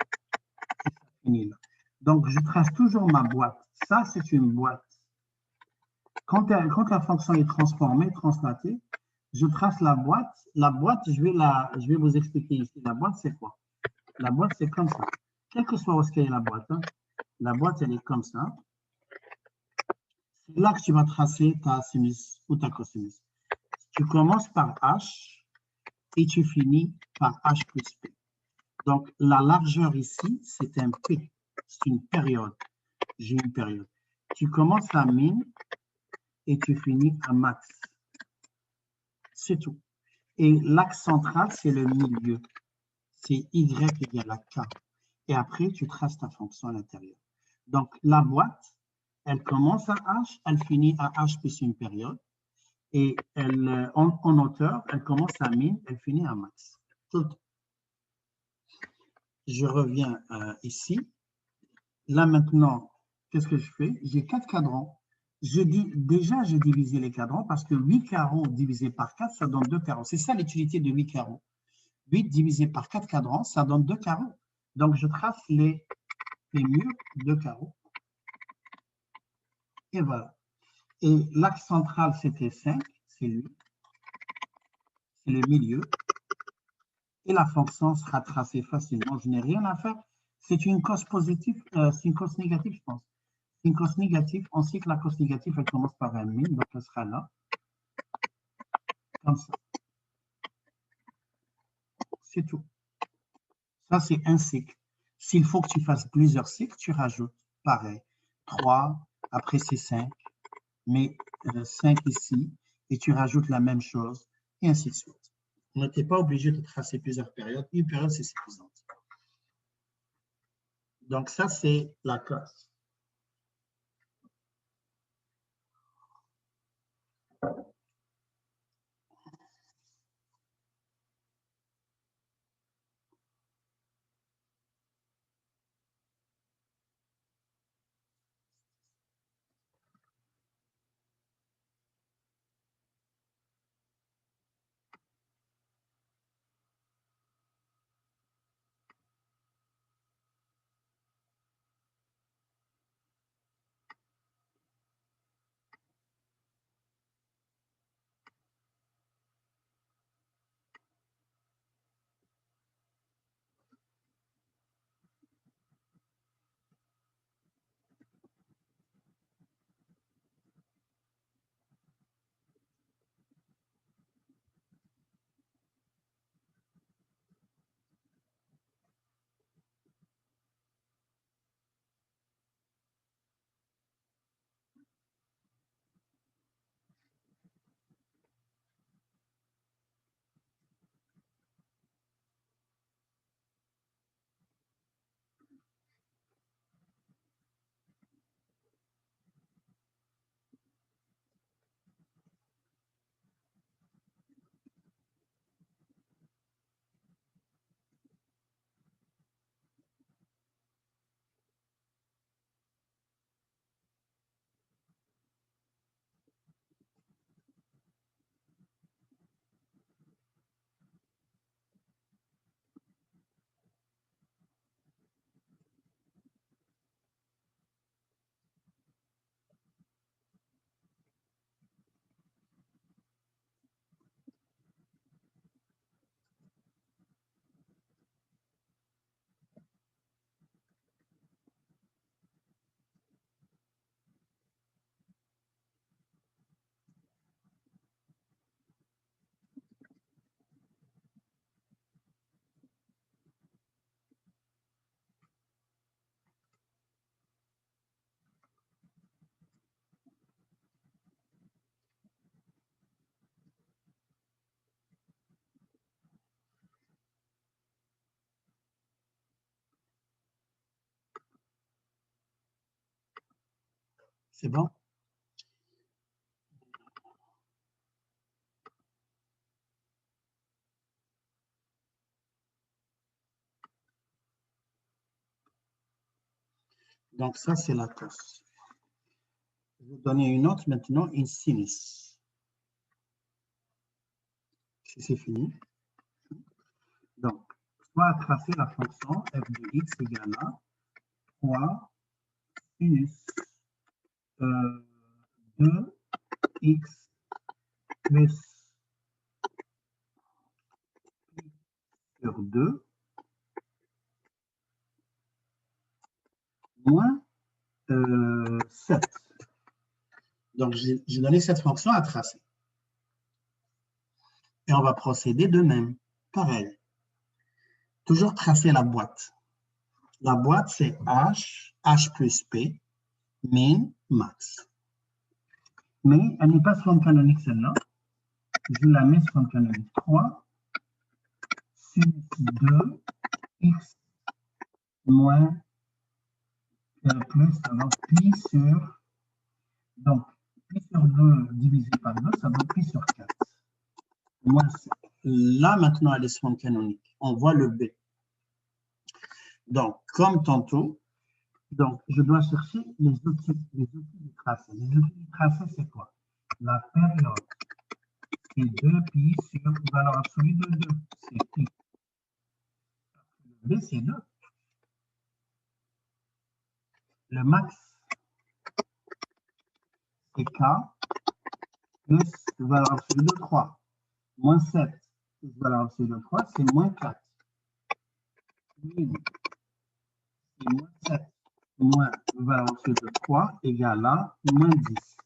Et ça finit là. Donc, je trace toujours ma boîte. Ça, c'est une boîte. Quand la fonction est transformée, translatée, je trace la boîte. La boîte, je vais vous expliquer ici. La boîte, c'est quoi? La boîte, c'est comme ça. Quel que soit où est la boîte, hein, la boîte, elle est comme ça. C'est là que tu vas tracer ta sinus ou ta cosinus. Tu commences par H et tu finis par H plus P. Donc, la largeur ici, c'est un P. C'est une période. J'ai une période. Tu commences à min et tu finis à max. C'est tout. Et l'axe central, c'est le milieu. C'est Y égale à K. Et après, tu traces ta fonction à l'intérieur. Donc, la boîte, elle commence à H, elle finit à H plus une période. Et elle, en hauteur, elle commence à min, elle finit à max. Tout le temps. Je reviens ici. Là, maintenant, qu'est-ce que je fais? J'ai 4 cadrans. Déjà, j'ai divisé les cadrans parce que 8 carreaux divisé par 4, ça donne 2 carreaux. C'est ça l'utilité de 8 carreaux. 8 divisé par 4 cadrans, ça donne 2 carreaux. Donc, je trace les murs de carreaux. Et voilà. Et l'axe central, c'était 5, c'est lui. C'est le milieu. Et la fonction sera tracée facilement. Je n'ai rien à faire. C'est une cos positive, c'est une cos négative, je pense. C'est une cos négative. On sait que la cos négative, elle commence par un min, donc elle sera là. Comme ça. C'est tout. Ça, c'est un cycle. S'il faut que tu fasses plusieurs cycles, tu rajoutes. Pareil. 3, après c'est 5, mais 5 ici, et tu rajoutes la même chose, et ainsi de suite. On n'était pas obligé de tracer plusieurs périodes. Une période, c'est suffisant. Donc, ça, c'est la cos. C'est bon? Donc, ça, c'est la cos. Je vais donner une autre maintenant, une sinus. Si c'est fini. Donc, soit tracer la fonction f de x égale à 3 sinus 2x plus pi sur 2 moins 7. Donc, j'ai donné cette fonction à tracer. Et on va procéder de même. Pareil. Toujours tracer la boîte. La boîte, c'est H plus P, min, max. Mais elle n'est pas sur forme canonique, celle-là. Je la mets sur forme canonique. 3 sinus 2 x moins plus, alors pi sur, donc pi sur 2 divisé par 2, ça donne pi sur 4. Moins 7. Là, maintenant, elle est sur forme canonique. On voit le B. Donc, comme tantôt, donc, je dois chercher les outils du tracé. Les outils du tracé, c'est quoi? La période, c'est 2 pi sur valeur absolue de 2, c'est pi. Le B, c'est 2. Le max, c'est K plus valeur absolue de 3. Moins 7 plus valeur absolue de 3, c'est moins 4. Min, c'est moins 7 moins valeur absolue de 3 égale à moins 10.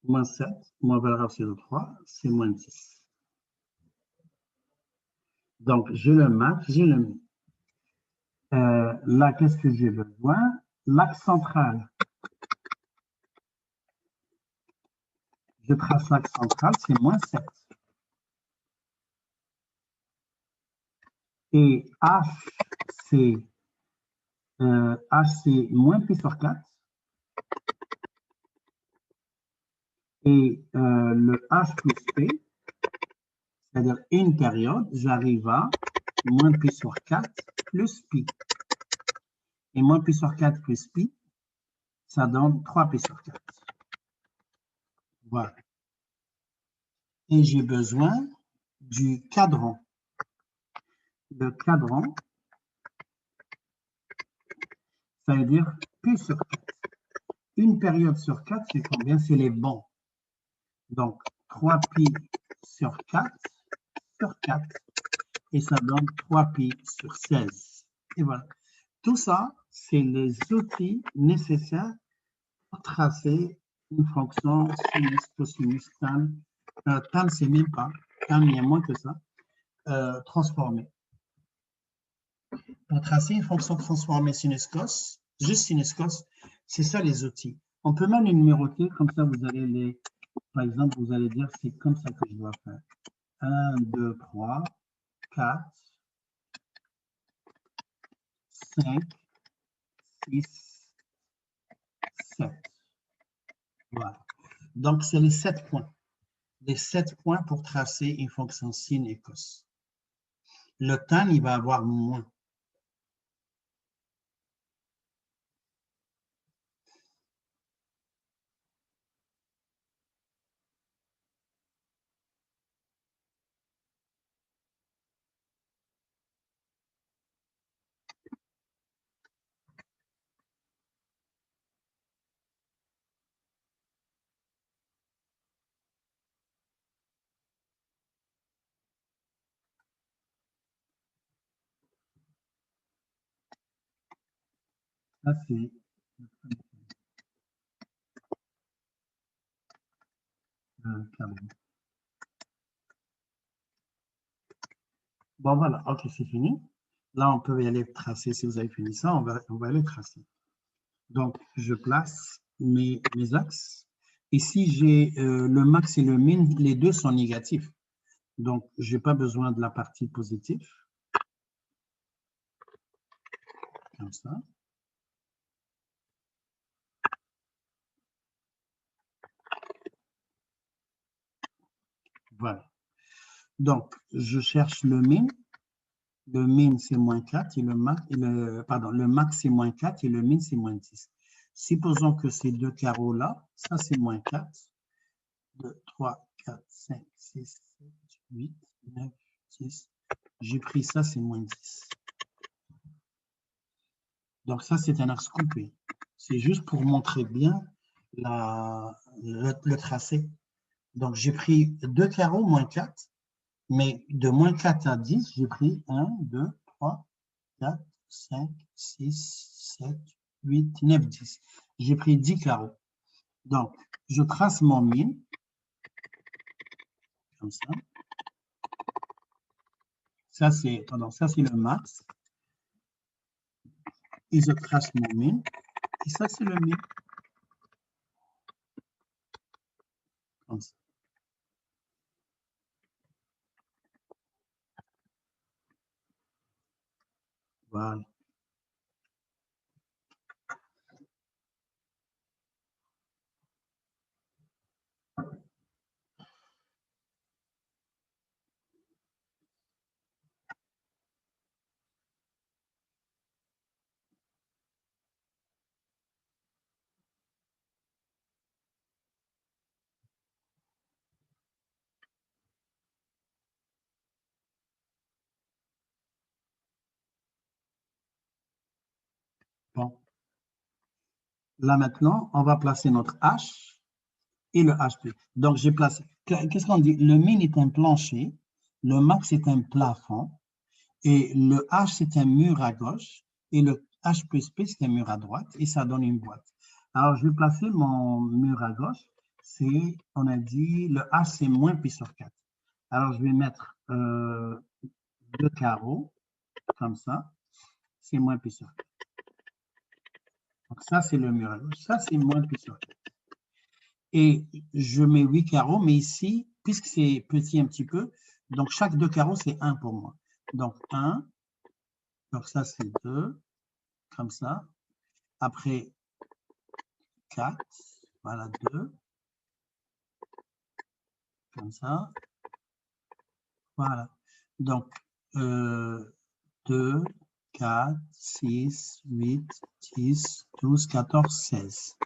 Moins 7 moins valeur absolue de 3, c'est moins 10. Donc, j'ai le max, j'ai le min. Là, qu'est-ce que j'ai besoin? L'axe central. Je trace l'axe central, c'est moins 7. Et H, c'est moins pi sur 4. Et le H plus P, c'est-à-dire une période, j'arrive à moins pi sur 4 plus pi. Et moins pi sur 4 plus pi, ça donne 3 pi sur 4. Voilà. Et j'ai besoin du cadran. Le cadran, ça veut dire pi sur 4. Une période sur 4, c'est combien? C'est les bons. Donc, 3 pi sur 4 sur 4. Et ça donne 3 pi sur 16. Et voilà. Tout ça, c'est les outils nécessaires pour tracer une fonction sinus, cosinus, tan. Tan, c'est même pas. Tan, il y a moins que ça. Transformée. Pour tracer une fonction transformée sinus cos, juste sinus cos, c'est ça les outils. On peut même les numéroter, comme ça vous allez les. Par exemple, vous allez dire c'est comme ça que je dois faire. 1, 2, 3, 4, 5, 6, 7. Voilà. Donc, c'est les 7 points. Les 7 points pour tracer une fonction sin et cos. Le tan, il va avoir moins. Ça, c'est bon, voilà. OK, c'est fini. Là, on peut y aller tracer. Si vous avez fini ça, on va aller tracer. Donc, je place mes axes Ici, j'ai le max et le min, les deux sont négatifs. Donc, je n'ai pas besoin de la partie positive. Comme ça. Voilà. Donc, je cherche le min. Le min, c'est moins 4 et le max, le max, c'est moins 4 et le min, c'est moins 10. Supposons que ces deux carreaux-là, ça, c'est moins 4. 2, 3, 4, 5, 6, 7, 8, 9, 10. J'ai pris ça, c'est moins 10. Donc, ça, c'est un axe coupé. C'est juste pour montrer bien le tracé. Donc, j'ai pris deux carreaux, moins 4. Mais de moins 4 à 10, j'ai pris 1, 2, 3, 4, 5, 6, 7, 8, 9, 10. J'ai pris 10 carreaux. Donc, je trace mon min, comme ça. Ça, c'est le max. Et je trace mon min. Et ça, c'est le min. Comme ça. Voilà. Bon. Là, maintenant, on va placer notre H et le HP. Donc, j'ai placé. Qu'est-ce qu'on dit? Le min est un plancher, le max est un plafond, et le H, c'est un mur à gauche, et le H plus P, c'est un mur à droite, et ça donne une boîte. Alors, je vais placer mon mur à gauche. C'est, on a dit, le H, c'est moins pi sur 4. Alors, je vais mettre deux carreaux, comme ça. C'est moins pi sur 4. Donc, ça, c'est le mur à gauche. Ça, c'est moins pi sur 4. Et je mets 8 carreaux, mais ici, puisque c'est petit un petit peu, donc chaque deux carreaux, c'est 1 pour moi. Donc, 1. Donc, ça, c'est 2. Comme ça. Après, 4. Voilà, 2. Comme ça. Voilà. Donc, 2, 4, 6, 8, 10, 12, 14, 16.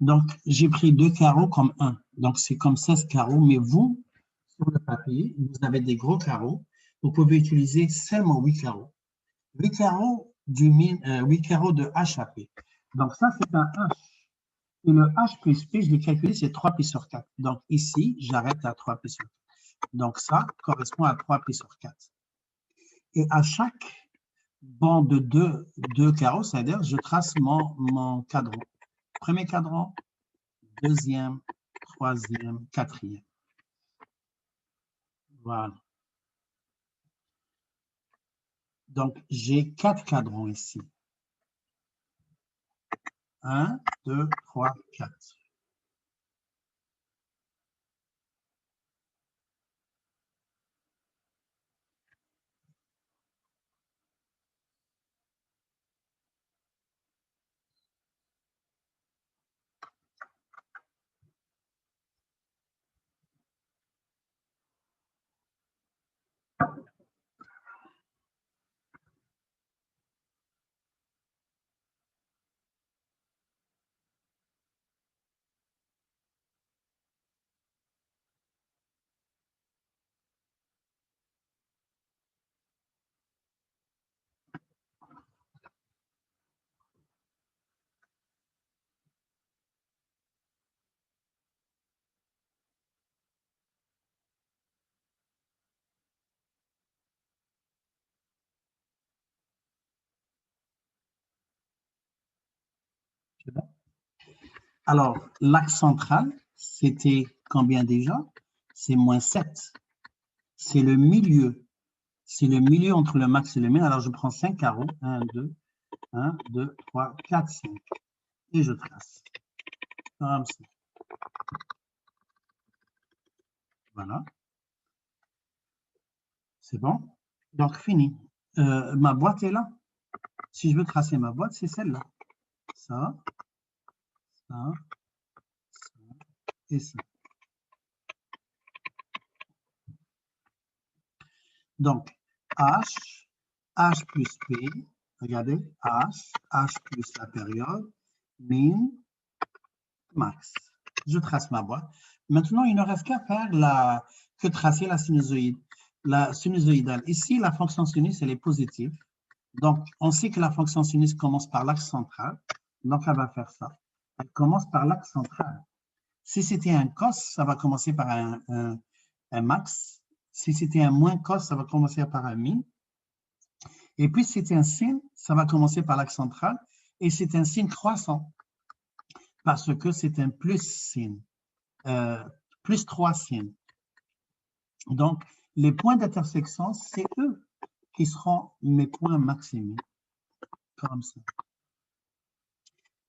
Donc, j'ai pris deux carreaux comme 1. Donc, c'est comme 16 carreaux. Mais vous, sur le papier, vous avez des gros carreaux. Vous pouvez utiliser seulement 8 carreaux. 8 carreaux, 8 carreaux de H à P. Donc, ça, c'est un H. Et le H plus P, je l'ai calculé, c'est 3 pi sur 4. Donc, ici, j'arrête à 3 pi sur 4. Donc, ça correspond à 3 pi sur 4. Et à chaque banc de deux carreaux, c'est-à-dire, je trace mon cadran. Premier cadran, deuxième, troisième, quatrième. Voilà. Donc, j'ai 4 cadrans ici. 1, 2, 3, 4. Alors, l'axe central, c'était combien déjà? C'est moins 7. C'est le milieu. C'est le milieu entre le max et le min. Alors, je prends 5 carreaux. 1, 2, 3, 4, 5. Et je trace. Comme ça. Voilà. C'est bon? Donc, fini. Ma boîte est là. Si je veux tracer ma boîte, c'est celle-là. Ça, ça, ça et ça. Donc, H plus P, regardez, H plus la période, min, max. Je trace ma boîte. Maintenant, il ne reste qu'à faire que tracer la sinusoïde. La sinusoïdale. Ici, la fonction sinus, elle est positive. Donc, on sait que la fonction sinus commence par l'axe central. Donc, elle va faire ça. Elle commence par l'axe central. Si c'était un cos, ça va commencer par un max. Si c'était un moins cos, ça va commencer par un min. Et puis, si c'était un sin, ça va commencer par l'axe central. Et c'est un signe croissant parce que c'est un plus sin. Plus 3 sin. Donc, les points d'intersection, c'est eux qui seront mes points maximaux. Comme ça.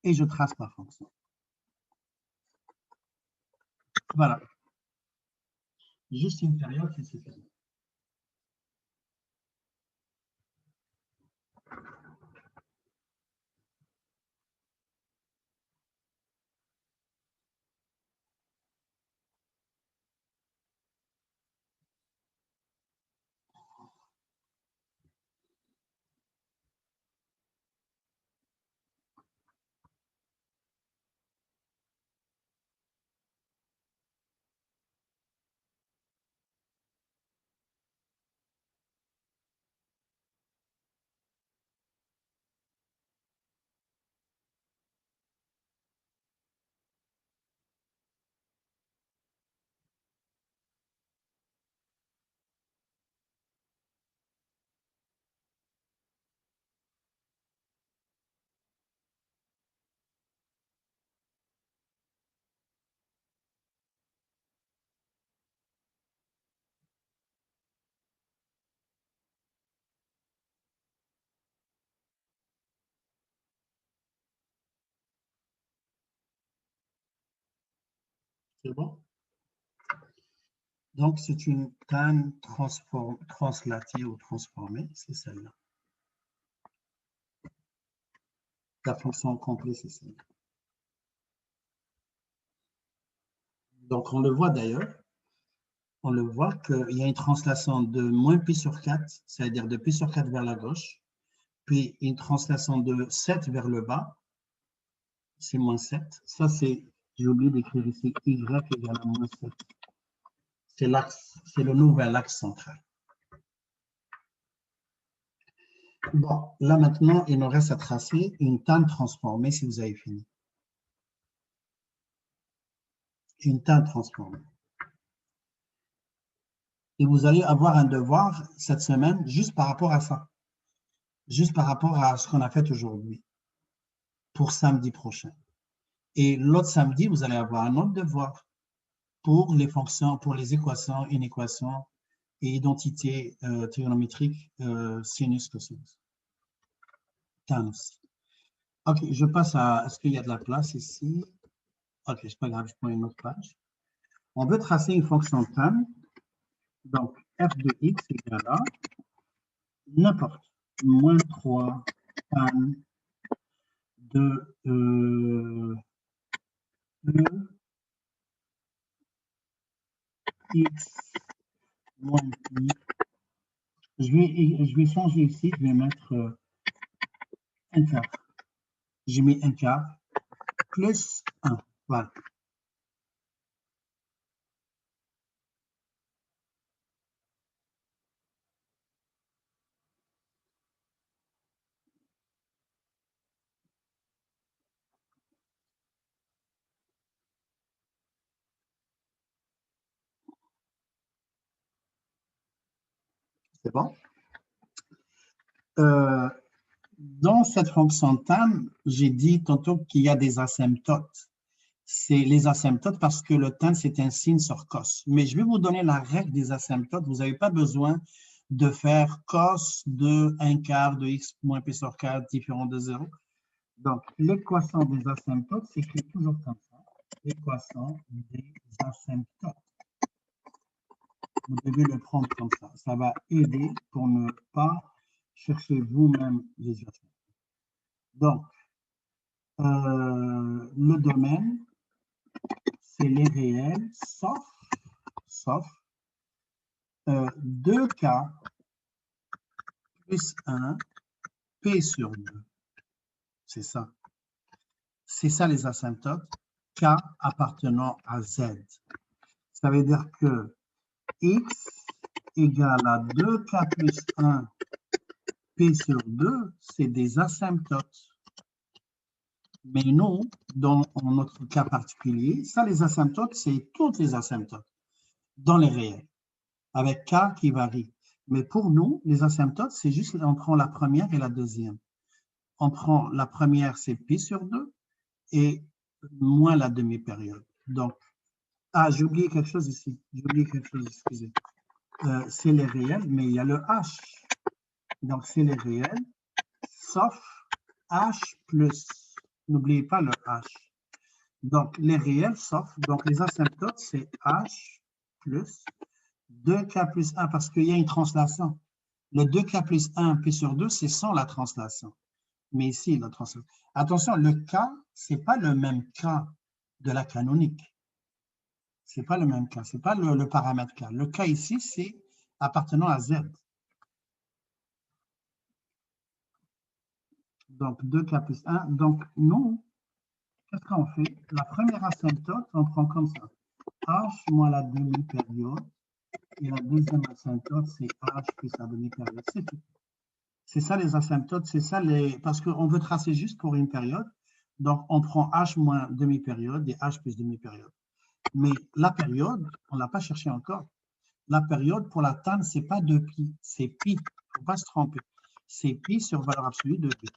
Et je trace ma fonction. Voilà. Juste une période, c'est suffisant. C'est bon? Donc, c'est une tan translatée ou transformée, c'est celle-là. La fonction complète, c'est celle-là. Donc, on le voit d'ailleurs. On le voit qu'il y a une translation de moins pi sur 4, c'est-à-dire de pi sur 4 vers la gauche, puis une translation de 7 vers le bas, c'est moins 7. Ça, c'est, j'ai oublié d'écrire ici, y égale à moins 7. C'est l'axe, c'est le nouvel axe central. Bon, là maintenant, il nous reste à tracer une tan transformée si vous avez fini. Une tan transformée. Et vous allez avoir un devoir cette semaine juste par rapport à ça. Juste par rapport à ce qu'on a fait aujourd'hui. Pour samedi prochain. Et l'autre samedi, vous allez avoir un autre devoir pour les fonctions, pour les équations, inéquations et identités trigonométriques sinus, cosinus. Tan aussi. OK, je passe à... Est-ce qu'il y a de la place ici? OK, c'est pas grave, je prends une autre page. On veut tracer une fonction tan. Donc, f de x égale à n'importe. Moins 3 tan de x moins pi. Je vais changer ici, je vais mettre un quart. J'ai mis un quart plus 1. Voilà. C'est bon? Dans cette fonction tan, j'ai dit tantôt qu'il y a des asymptotes. C'est les asymptotes parce que le tan, c'est un signe sur cos. Mais je vais vous donner la règle des asymptotes. Vous n'avez pas besoin de faire cos de 1 quart de x moins p sur 4 différent de 0. Donc, l'équation des asymptotes s'écrit toujours comme ça. l'équation des asymptotes. Vous devez le prendre comme ça. Ça va aider pour ne pas chercher vous-même les asymptotes. Donc, le domaine, c'est les réels, sauf 2K plus 1 P sur 2. C'est ça. C'est ça les asymptotes, K appartenant à Z. Ça veut dire que X égale à 2K plus 1 P sur 2, c'est des asymptotes. Mais nous, dans notre cas particulier, ça, les asymptotes, c'est toutes les asymptotes dans les réels, avec K qui varie. Mais pour nous, les asymptotes, c'est juste, on prend la première et la deuxième. On prend la première, c'est pi sur 2, et moins la demi-période. Donc, j'ai oublié quelque chose ici. J'ai oublié quelque chose, excusez. C'est les réels, mais il y a le H. Donc, c'est les réels, sauf H plus. N'oubliez pas le H. Donc, les réels, sauf, donc les asymptotes, c'est H plus 2K plus 1, parce qu'il y a une translation. Le 2K plus 1 P sur 2, c'est sans la translation. Mais ici, la translation. Attention, le K, ce n'est pas le même K de la canonique. Ce n'est pas le même K, ce n'est pas le paramètre K. Le K ici, c'est appartenant à Z. Donc, 2K plus 1. Donc, nous, qu'est-ce qu'on fait? La première asymptote, on prend comme ça. H moins la demi-période. Et la deuxième asymptote, c'est H plus la demi-période. C'est tout. C'est ça les asymptotes, c'est ça les. Parce qu'on veut tracer juste pour une période. Donc, on prend H moins demi-période et H plus demi-période. Mais la période, on ne l'a pas cherché encore. La période pour la tan, ce n'est pas 2pi, c'est pi. Il ne faut pas se tromper. C'est pi sur valeur absolue de pi.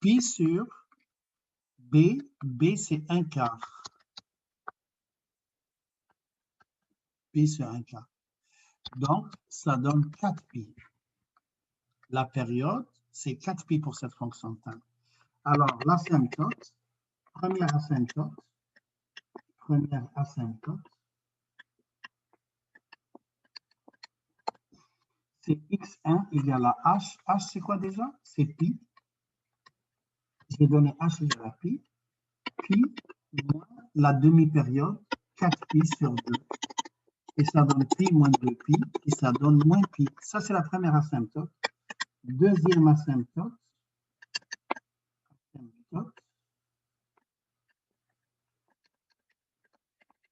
Pi sur B, B c'est 1 quart. Pi sur 1 quart. Donc, ça donne 4pi. La période, c'est 4pi pour cette fonction tan. Alors, l'asymptote, première asymptote, c'est x1 égale à h. H, c'est quoi déjà? C'est pi. J'ai donné h égale à pi. Pi moins la demi-période, 4pi sur 2. Et ça donne pi moins 2pi, et ça donne moins pi. Ça, c'est la première asymptote. Deuxième asymptote,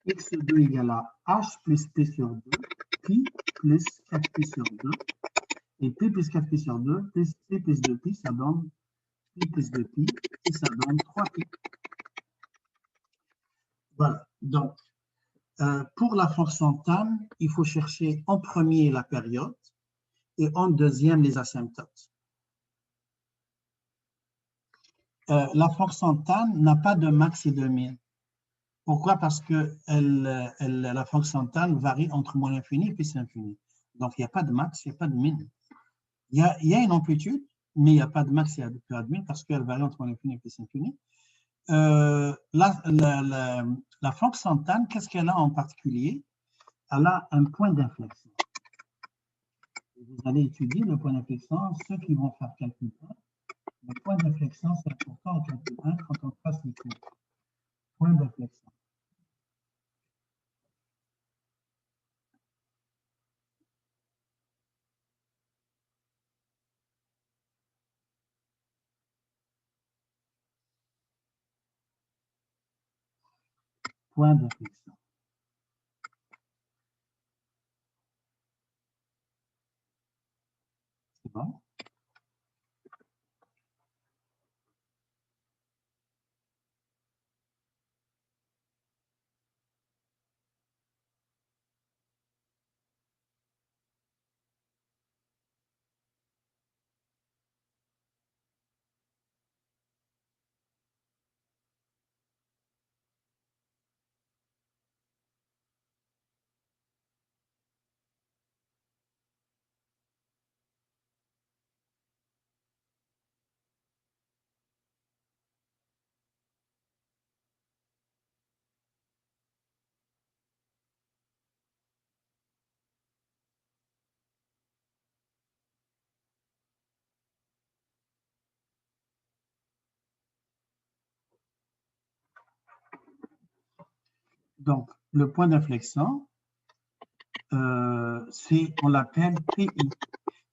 x2 égale à h plus p sur 2, pi plus 4pi sur 2, et p plus 4pi sur 2, plus p plus 2pi, ça donne pi plus 2pi, et ça donne 3pi. Voilà, donc, pour la fonction tan, il faut chercher en premier la période et en deuxième les asymptotes. La fonction tan n'a pas de max et de min. Pourquoi? Parce que la fonction tan varie entre moins l'infini et plus l'infini. Donc, il n'y a pas de max, il n'y a pas de min. Il y a une amplitude, mais il n'y a pas de max et de min parce qu'elle varie entre moins l'infini et plus l'infini. La fonction tan, qu'est-ce qu'elle a en particulier? Elle a un point d'inflexion. Vous allez étudier le point d'inflexion, ceux qui vont faire calcul 1. Le point d'inflexion, c'est important en calcul 1 quand on trace les cours. Point d'inflexion. Point d'inflexion. C'est bon? Donc, le point d'inflexion, on l'appelle PI.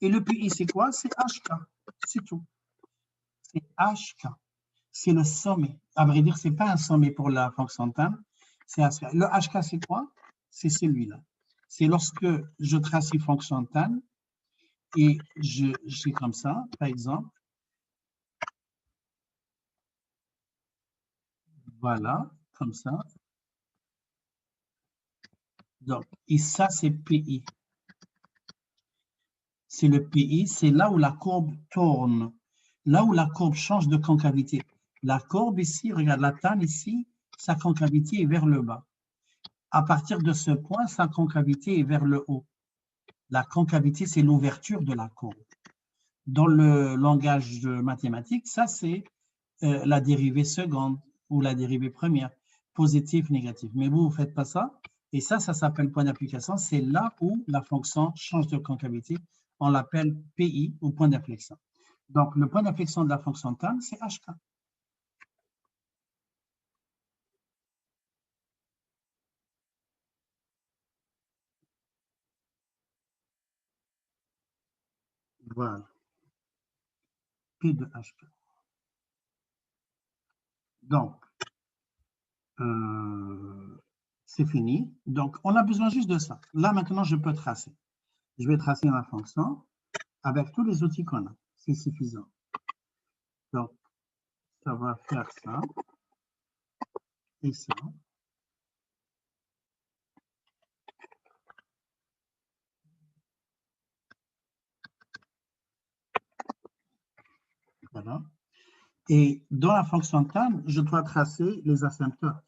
Et le PI, c'est quoi? C'est HK. C'est tout. C'est HK. C'est le sommet. À vrai dire, ce n'est pas un sommet pour la fonction tan. Le HK, c'est quoi? C'est celui-là. C'est lorsque je trace une fonction tan et j'ai comme ça, par exemple. Voilà, comme ça. Donc, et ça, c'est PI. C'est le PI, c'est là où la courbe tourne, là où la courbe change de concavité. La courbe ici, regarde la tan ici, sa concavité est vers le bas. À partir de ce point, sa concavité est vers le haut. La concavité, c'est l'ouverture de la courbe. Dans le langage mathématique, ça, c'est la dérivée seconde ou la dérivée première, positif, négatif. Mais vous ne faites pas ça. Et ça s'appelle point d'application. C'est là où la fonction change de concavité. On l'appelle PI ou point d'inflexion. Donc, le point d'inflexion de la fonction tan, c'est HK. Voilà. P de HK. Donc, c'est fini. Donc, on a besoin juste de ça. Là, maintenant, je peux tracer. Je vais tracer ma fonction avec tous les outils qu'on a. C'est suffisant. Donc, ça va faire ça et ça. Voilà. Et dans la fonction tan, je dois tracer les asymptotes.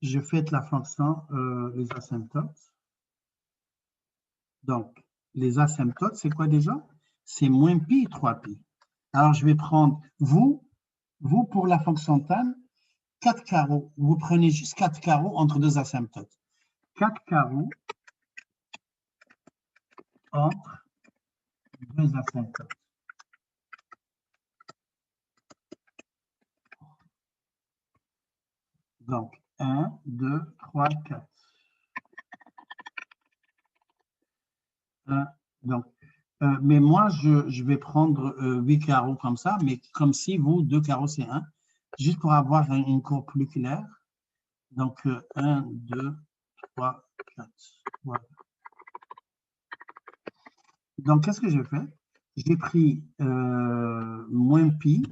Je fais la fonction les asymptotes. Donc, les asymptotes, c'est quoi déjà? C'est moins pi et 3pi. Alors, je vais prendre vous pour la fonction tan, 4 carreaux. Vous prenez juste 4 carreaux entre deux asymptotes. 4 carreaux entre deux asymptotes. Donc, 1, 2, 3, 4. Donc, mais moi, je vais prendre 8 carreaux comme ça, mais comme si vous, 2 carreaux, c'est 1, juste pour avoir une courbe plus claire. Donc, 1, 2, 3, 4. Voilà. Donc, qu'est-ce que j'ai fait? J'ai pris moins pi,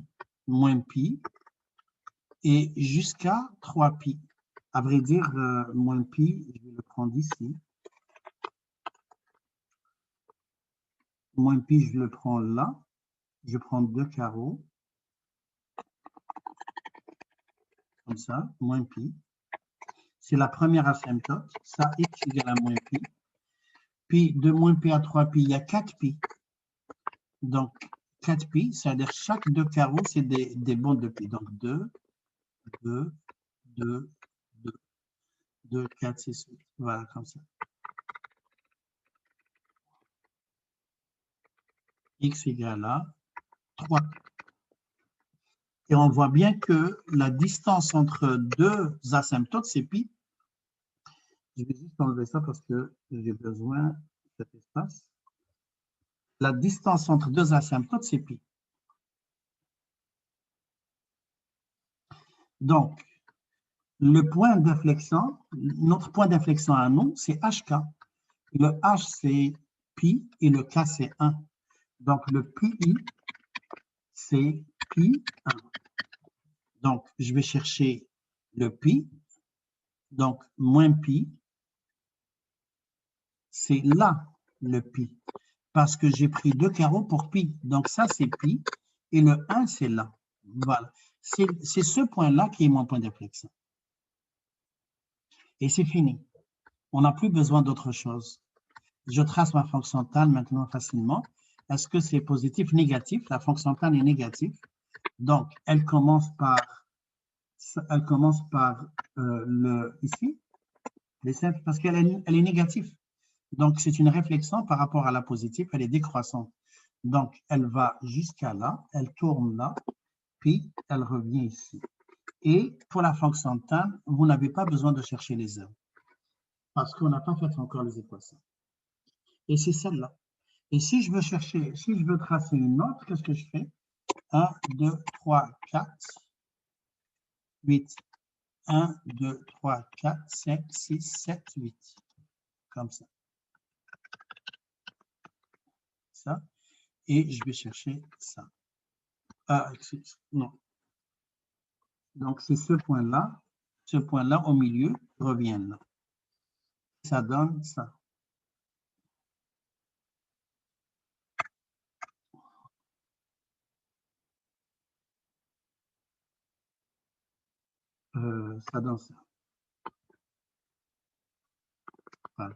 et jusqu'à 3pi. À vrai dire, moins pi, je vais le prendre ici. Moins pi, je le prends là. Je prends 2 carreaux. Comme ça, moins pi. C'est la première asymptote. Ça, x égale à moins pi. Puis, de moins pi à 3pi, il y a 4pi. Donc, 4pi, c'est-à-dire chaque 2 carreaux, c'est des bandes de pi. Donc, 2, 2, 2, 2, 2, 4, 6, 8. Voilà, comme ça. X égale à 3. Et on voit bien que la distance entre deux asymptotes, c'est pi. Je vais juste enlever ça parce que j'ai besoin de cet espace. La distance entre deux asymptotes, c'est pi. Donc, le point d'inflexion, notre point d'inflexion à nous, c'est HK. Le H, c'est pi et le K, c'est 1. Donc, le PI, c'est pi 1. Donc, je vais chercher le pi. Donc, moins pi, c'est là le pi. Parce que j'ai pris 2 carreaux pour pi. Donc, ça, c'est pi. Et le 1, c'est là. Voilà. C'est ce point-là qui est mon point d'inflexion. Et c'est fini. On n'a plus besoin d'autre chose. Je trace ma fonction tan maintenant facilement. Est-ce que c'est positif, négatif? La fonction tan est négative. Donc, elle commence par le ici. Elle est simple parce qu'elle est négative. Donc, c'est une réflexion par rapport à la positive, elle est décroissante. Donc, elle va jusqu'à là, elle tourne là, puis elle revient ici. Et pour la fonction tan, vous n'avez pas besoin de chercher les heures parce qu'on n'a pas fait encore les équations. Et c'est celle-là. Et si je veux chercher, si je veux tracer une autre, qu'est-ce que je fais? 1, 2, 3, 4, 8. 1, 2, 3, 4, 5, 6, 7, 8. Comme ça. Ça. Et je vais chercher ça. Ah, non. Donc, c'est ce point-là au milieu revient là. Ça donne ça. Ça donne ça. Voilà.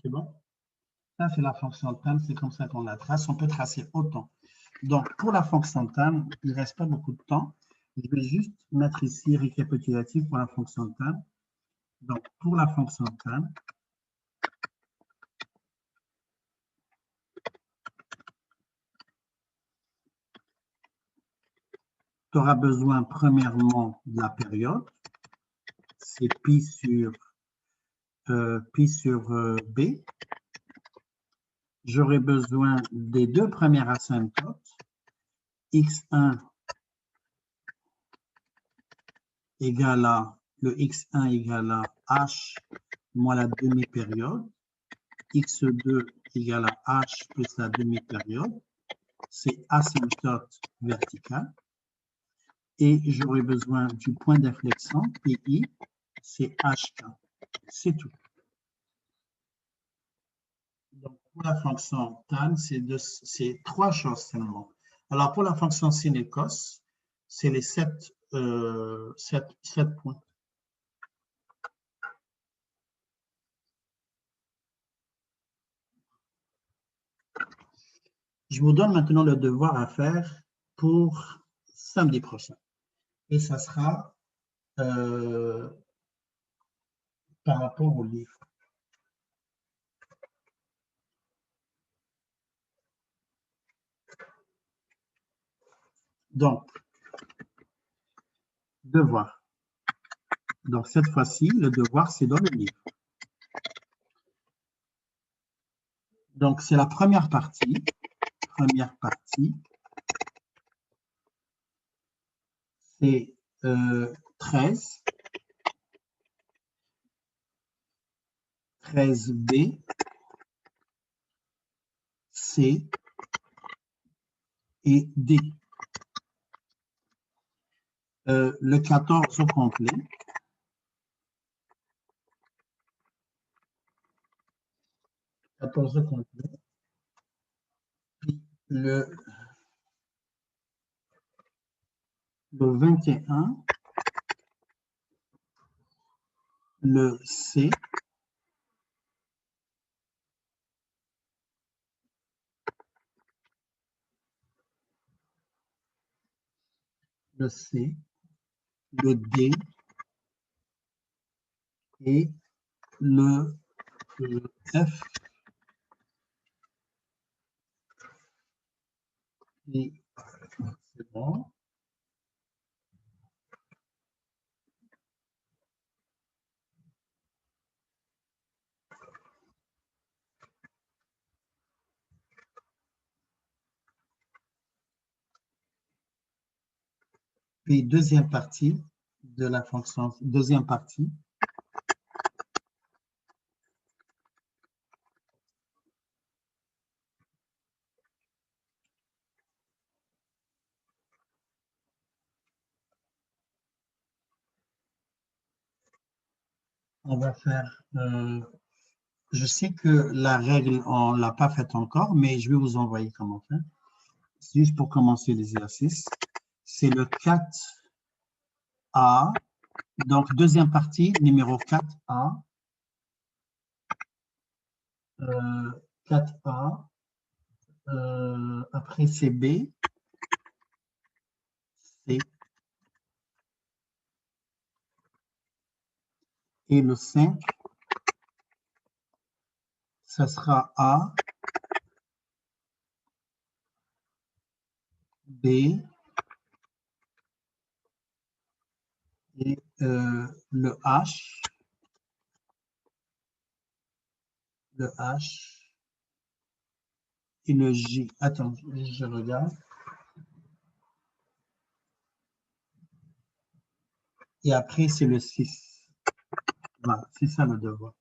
C'est bon? Ça, c'est la fonction tan, c'est comme ça qu'on la trace. On peut tracer autant. Donc, pour la fonction tan, il ne reste pas beaucoup de temps. Je vais juste mettre ici récapitulatif pour la fonction tan. Donc, pour la fonction tan, tu auras besoin premièrement de la période. C'est pi sur B. J'aurai besoin des deux premières asymptotes. X1 égale à, le X1 égale à H moins la demi-période. X2 égale à H plus la demi-période. C'est asymptote verticale. Et j'aurai besoin du point d'inflexion, PI, c'est HK. C'est tout. Donc, pour la fonction tan, c'est trois choses seulement. Alors, pour la fonction sin et cos, c'est les 7 points. Je vous donne maintenant le devoir à faire pour samedi prochain. Et ça sera par rapport au livre. Donc, devoir. Donc, cette fois-ci, le devoir, c'est dans le livre. Donc, c'est la première partie. Première partie, c'est 13, 13B, C et D. Le 14 au complet. Puis le 21, le C, le C, le D et le F Et c'est bon. Puis deuxième partie de la fonction, deuxième partie. On va faire, je sais que la règle, on ne l'a pas faite encore, mais je vais vous envoyer comment faire. C'est juste pour commencer l'exercice. C'est le 4A. Donc, deuxième partie, numéro 4A. 4A. Après, c'est B. C. Et le 5, ça sera A, B, et le H, et le J. Attends, je regarde. Et après, c'est le 6. Voilà, c'est ça le devoir.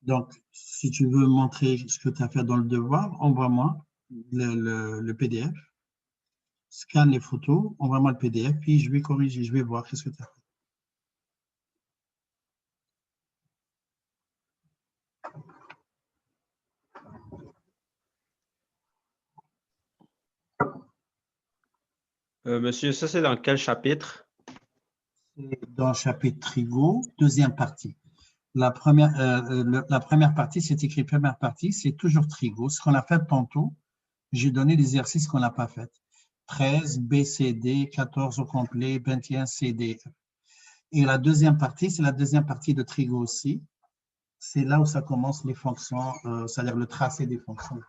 Donc, si tu veux montrer ce que tu as fait dans le devoir, envoie-moi le PDF, scanne les photos, envoie-moi le PDF, puis je vais corriger, je vais voir qu'est-ce que tu as fait. Monsieur, ça c'est dans quel chapitre? C'est dans le chapitre Trigo, deuxième partie. La première partie, c'est écrit première partie, c'est toujours Trigo. Ce qu'on a fait tantôt, j'ai donné l'exercice qu'on n'a pas fait. 13, BCD, 14 au complet, 21, CD. Et la deuxième partie, c'est la deuxième partie de Trigo aussi. C'est là où ça commence les fonctions, c'est-à-dire le tracé des fonctions.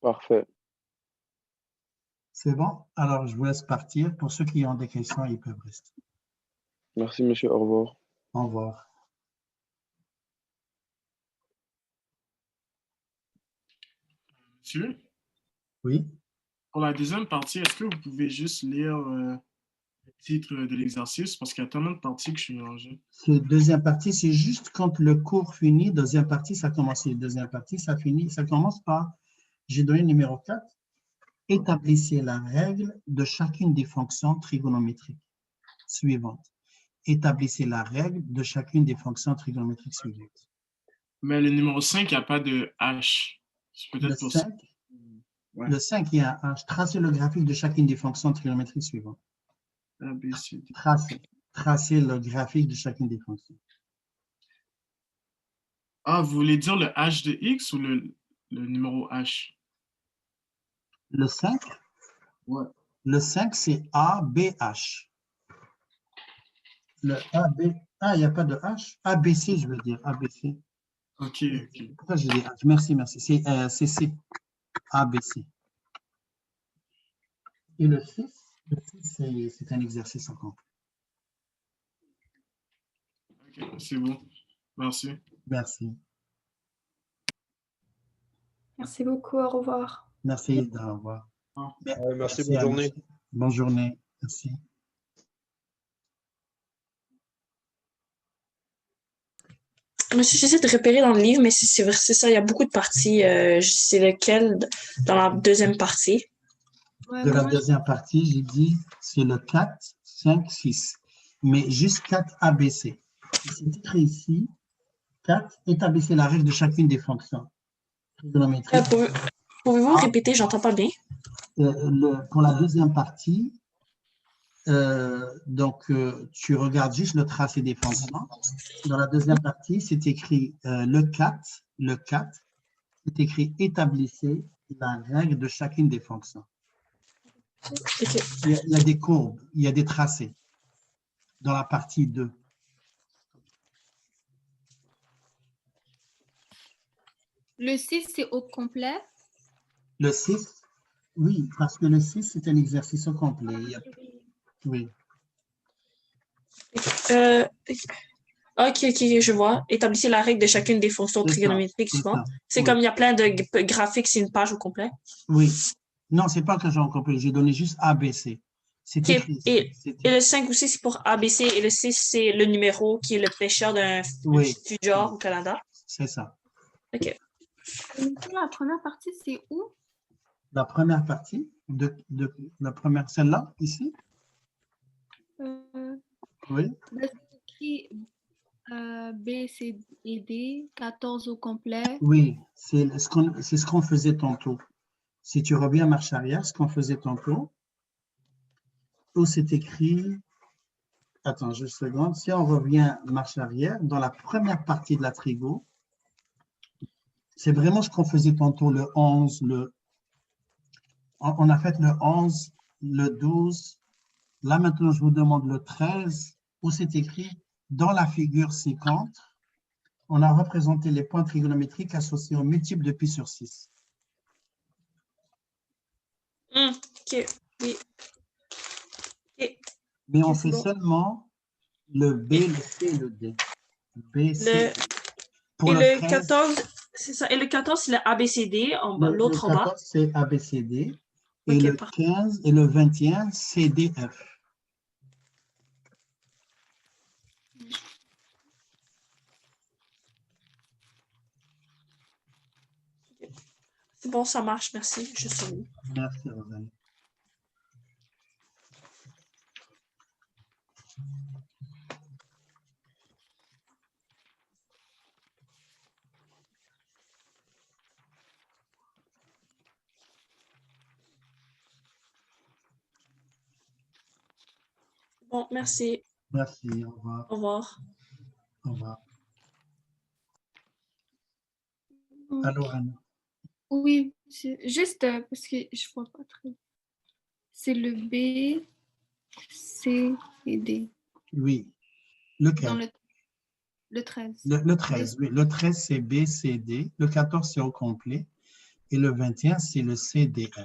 Parfait. C'est bon? Alors, je vous laisse partir. Pour ceux qui ont des questions, ils peuvent rester. Merci, monsieur. Au revoir. Au revoir. Monsieur, Oui? pour la deuxième partie, est-ce que vous pouvez juste lire le titre de l'exercice parce qu'il y a tellement de parties que je suis mélangé. Cette deuxième partie, c'est juste quand le cours finit. Deuxième partie, ça commence. Deuxième partie, ça finit. Ça commence par, j'ai donné le numéro 4. Établissez la règle de chacune des fonctions trigonométriques suivantes. Établissez la règle de chacune des fonctions trigonométriques suivantes. Mais le numéro 5, il n'y a pas de H. C'est Le peut-être pour ça. 5, Ouais. le 5, il y a un H. Tracez le graphique de chacune des fonctions trigonométriques suivantes. A, B, C, D. Tracez le graphique de chacune des fonctions. Ah, vous voulez dire le H de X ou le numéro H? Le 5, Ouais. le 5, c'est A, B, H. Le A, B, il n'y a pas de H. A, B, C, je veux dire. A, B, C. OK, OK. Pourquoi je dis H? Merci, merci. C'est C. A, B, C. Et le 6, c'est un exercice en compte. OK, c'est bon. Merci. Merci. Merci beaucoup, au revoir. Merci, au revoir. Merci, bonne journée. Bonne journée. Merci. Monsieur, j'essaie de repérer dans le livre, mais c'est ça, il y a beaucoup de parties. Je sais lequel dans la deuxième partie. Ouais, De la moi, deuxième partie, j'ai dit c'est le 4, 5, 6. Mais juste 4 ABC. C'est écrit ici, 4, établissez la règle de chacune des fonctions trigonométriques. Pouvez-vous répéter? J'entends pas bien. Pour la deuxième partie, tu regardes juste le tracé des fonctions. Dans la deuxième partie, c'est écrit le 4, C'est écrit établissez la règle de chacune des fonctions. OK. Il y a des courbes, il y a des tracés dans la partie 2. Le 6, c'est au complet. Le 6, oui, parce que le 6, c'est un exercice au complet. Oui, OK, je vois. Établissez la règle de chacune des fonctions c'est ça, trigonométriques c'est suivantes. ça. C'est Oui. comme il y a plein de graphiques, c'est une page au complet. Oui. Non, c'est pas que j'ai compris. J'ai donné juste ABC. C'est OK. écrit. Et le 5 aussi, c'est pour ABC. Et le 6, c'est le numéro qui est le pêcheur d'un Oui. studior au Canada. C'est ça. OK. La première partie, c'est où? La première partie de la première, celle-là, ici. Oui. C'est écrit B, C et D, 14 au complet. Oui, c'est ce qu'on faisait tantôt. Si tu reviens marche arrière, ce qu'on faisait tantôt, où c'est écrit, attends juste une seconde, si on revient marche arrière, dans la première partie de la trigo, c'est vraiment ce qu'on faisait tantôt, le 11, on a fait le 11, le 12, là maintenant je vous demande le 13, où c'est écrit, dans la figure 50, on a représenté les points trigonométriques associés aux multiples de pi sur 6. OK. Oui. OK. Mais on Ok, c'est fait bon. seulement le B, le C et le D. B, C, Le- D. Pour Et le le 13, 14, c'est ça. Et le 14, c'est le ABCD, le l'autre en bas. 14, c'est A, B, C, D. Et OK, le parfait. 15 et le 21, C, D, F. C'est bon, ça marche, merci. Je suis. Merci, Rosalie. Bon, merci. Merci, au revoir. Au revoir. Au revoir. Allô, Anne. Oui, juste parce que je vois pas très. C'est le B, C et D Oui, dans lequel? le 13. Le 13, oui. Le 13, c'est B, C, D. Le 14, c'est au complet. Et le 21, c'est le C, D, F.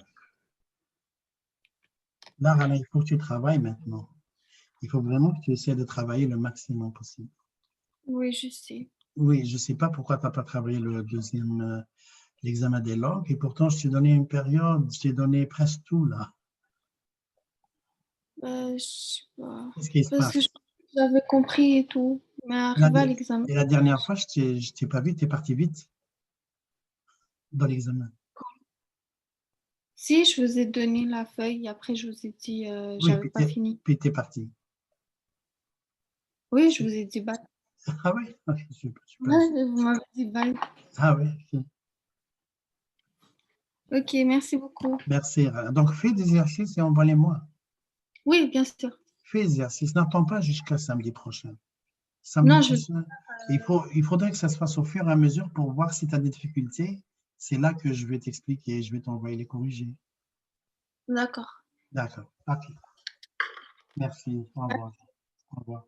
Là, Rana, il faut que tu travailles maintenant. Il faut vraiment que tu essaies de travailler le maximum possible. Oui, je sais. Oui, je ne sais pas pourquoi tu n'as pas travaillé le deuxième, l'examen des langues. Et pourtant, je t'ai donné une période, je t'ai donné presque tout, là. Je sais pas. Qu'est-ce qui se Parce que passe? j'avais compris et tout. Mais arrivé à l'examen. Et la dernière fois, je ne t'ai pas vu, tu es parti vite dans l'examen. Si, je vous ai donné la feuille, après je vous ai dit Oui, j'avais pas fini. puis tu es parti. Oui, je vous ai dit bye. Ah oui? Ok, super. Ouais, vous m'avez dit bye. Ah oui, ok. Ok, merci beaucoup. Merci. Donc, fais des exercices et envoie-les-moi. Oui, bien sûr. Fais des exercices. N'attends pas jusqu'à samedi prochain. Samedi Non, prochain, il faudrait que ça se fasse au fur et à mesure pour voir si tu as des difficultés. C'est là que je vais t'expliquer, je vais t'envoyer les corriger. D'accord. D'accord. OK. Merci. Au revoir. Au revoir.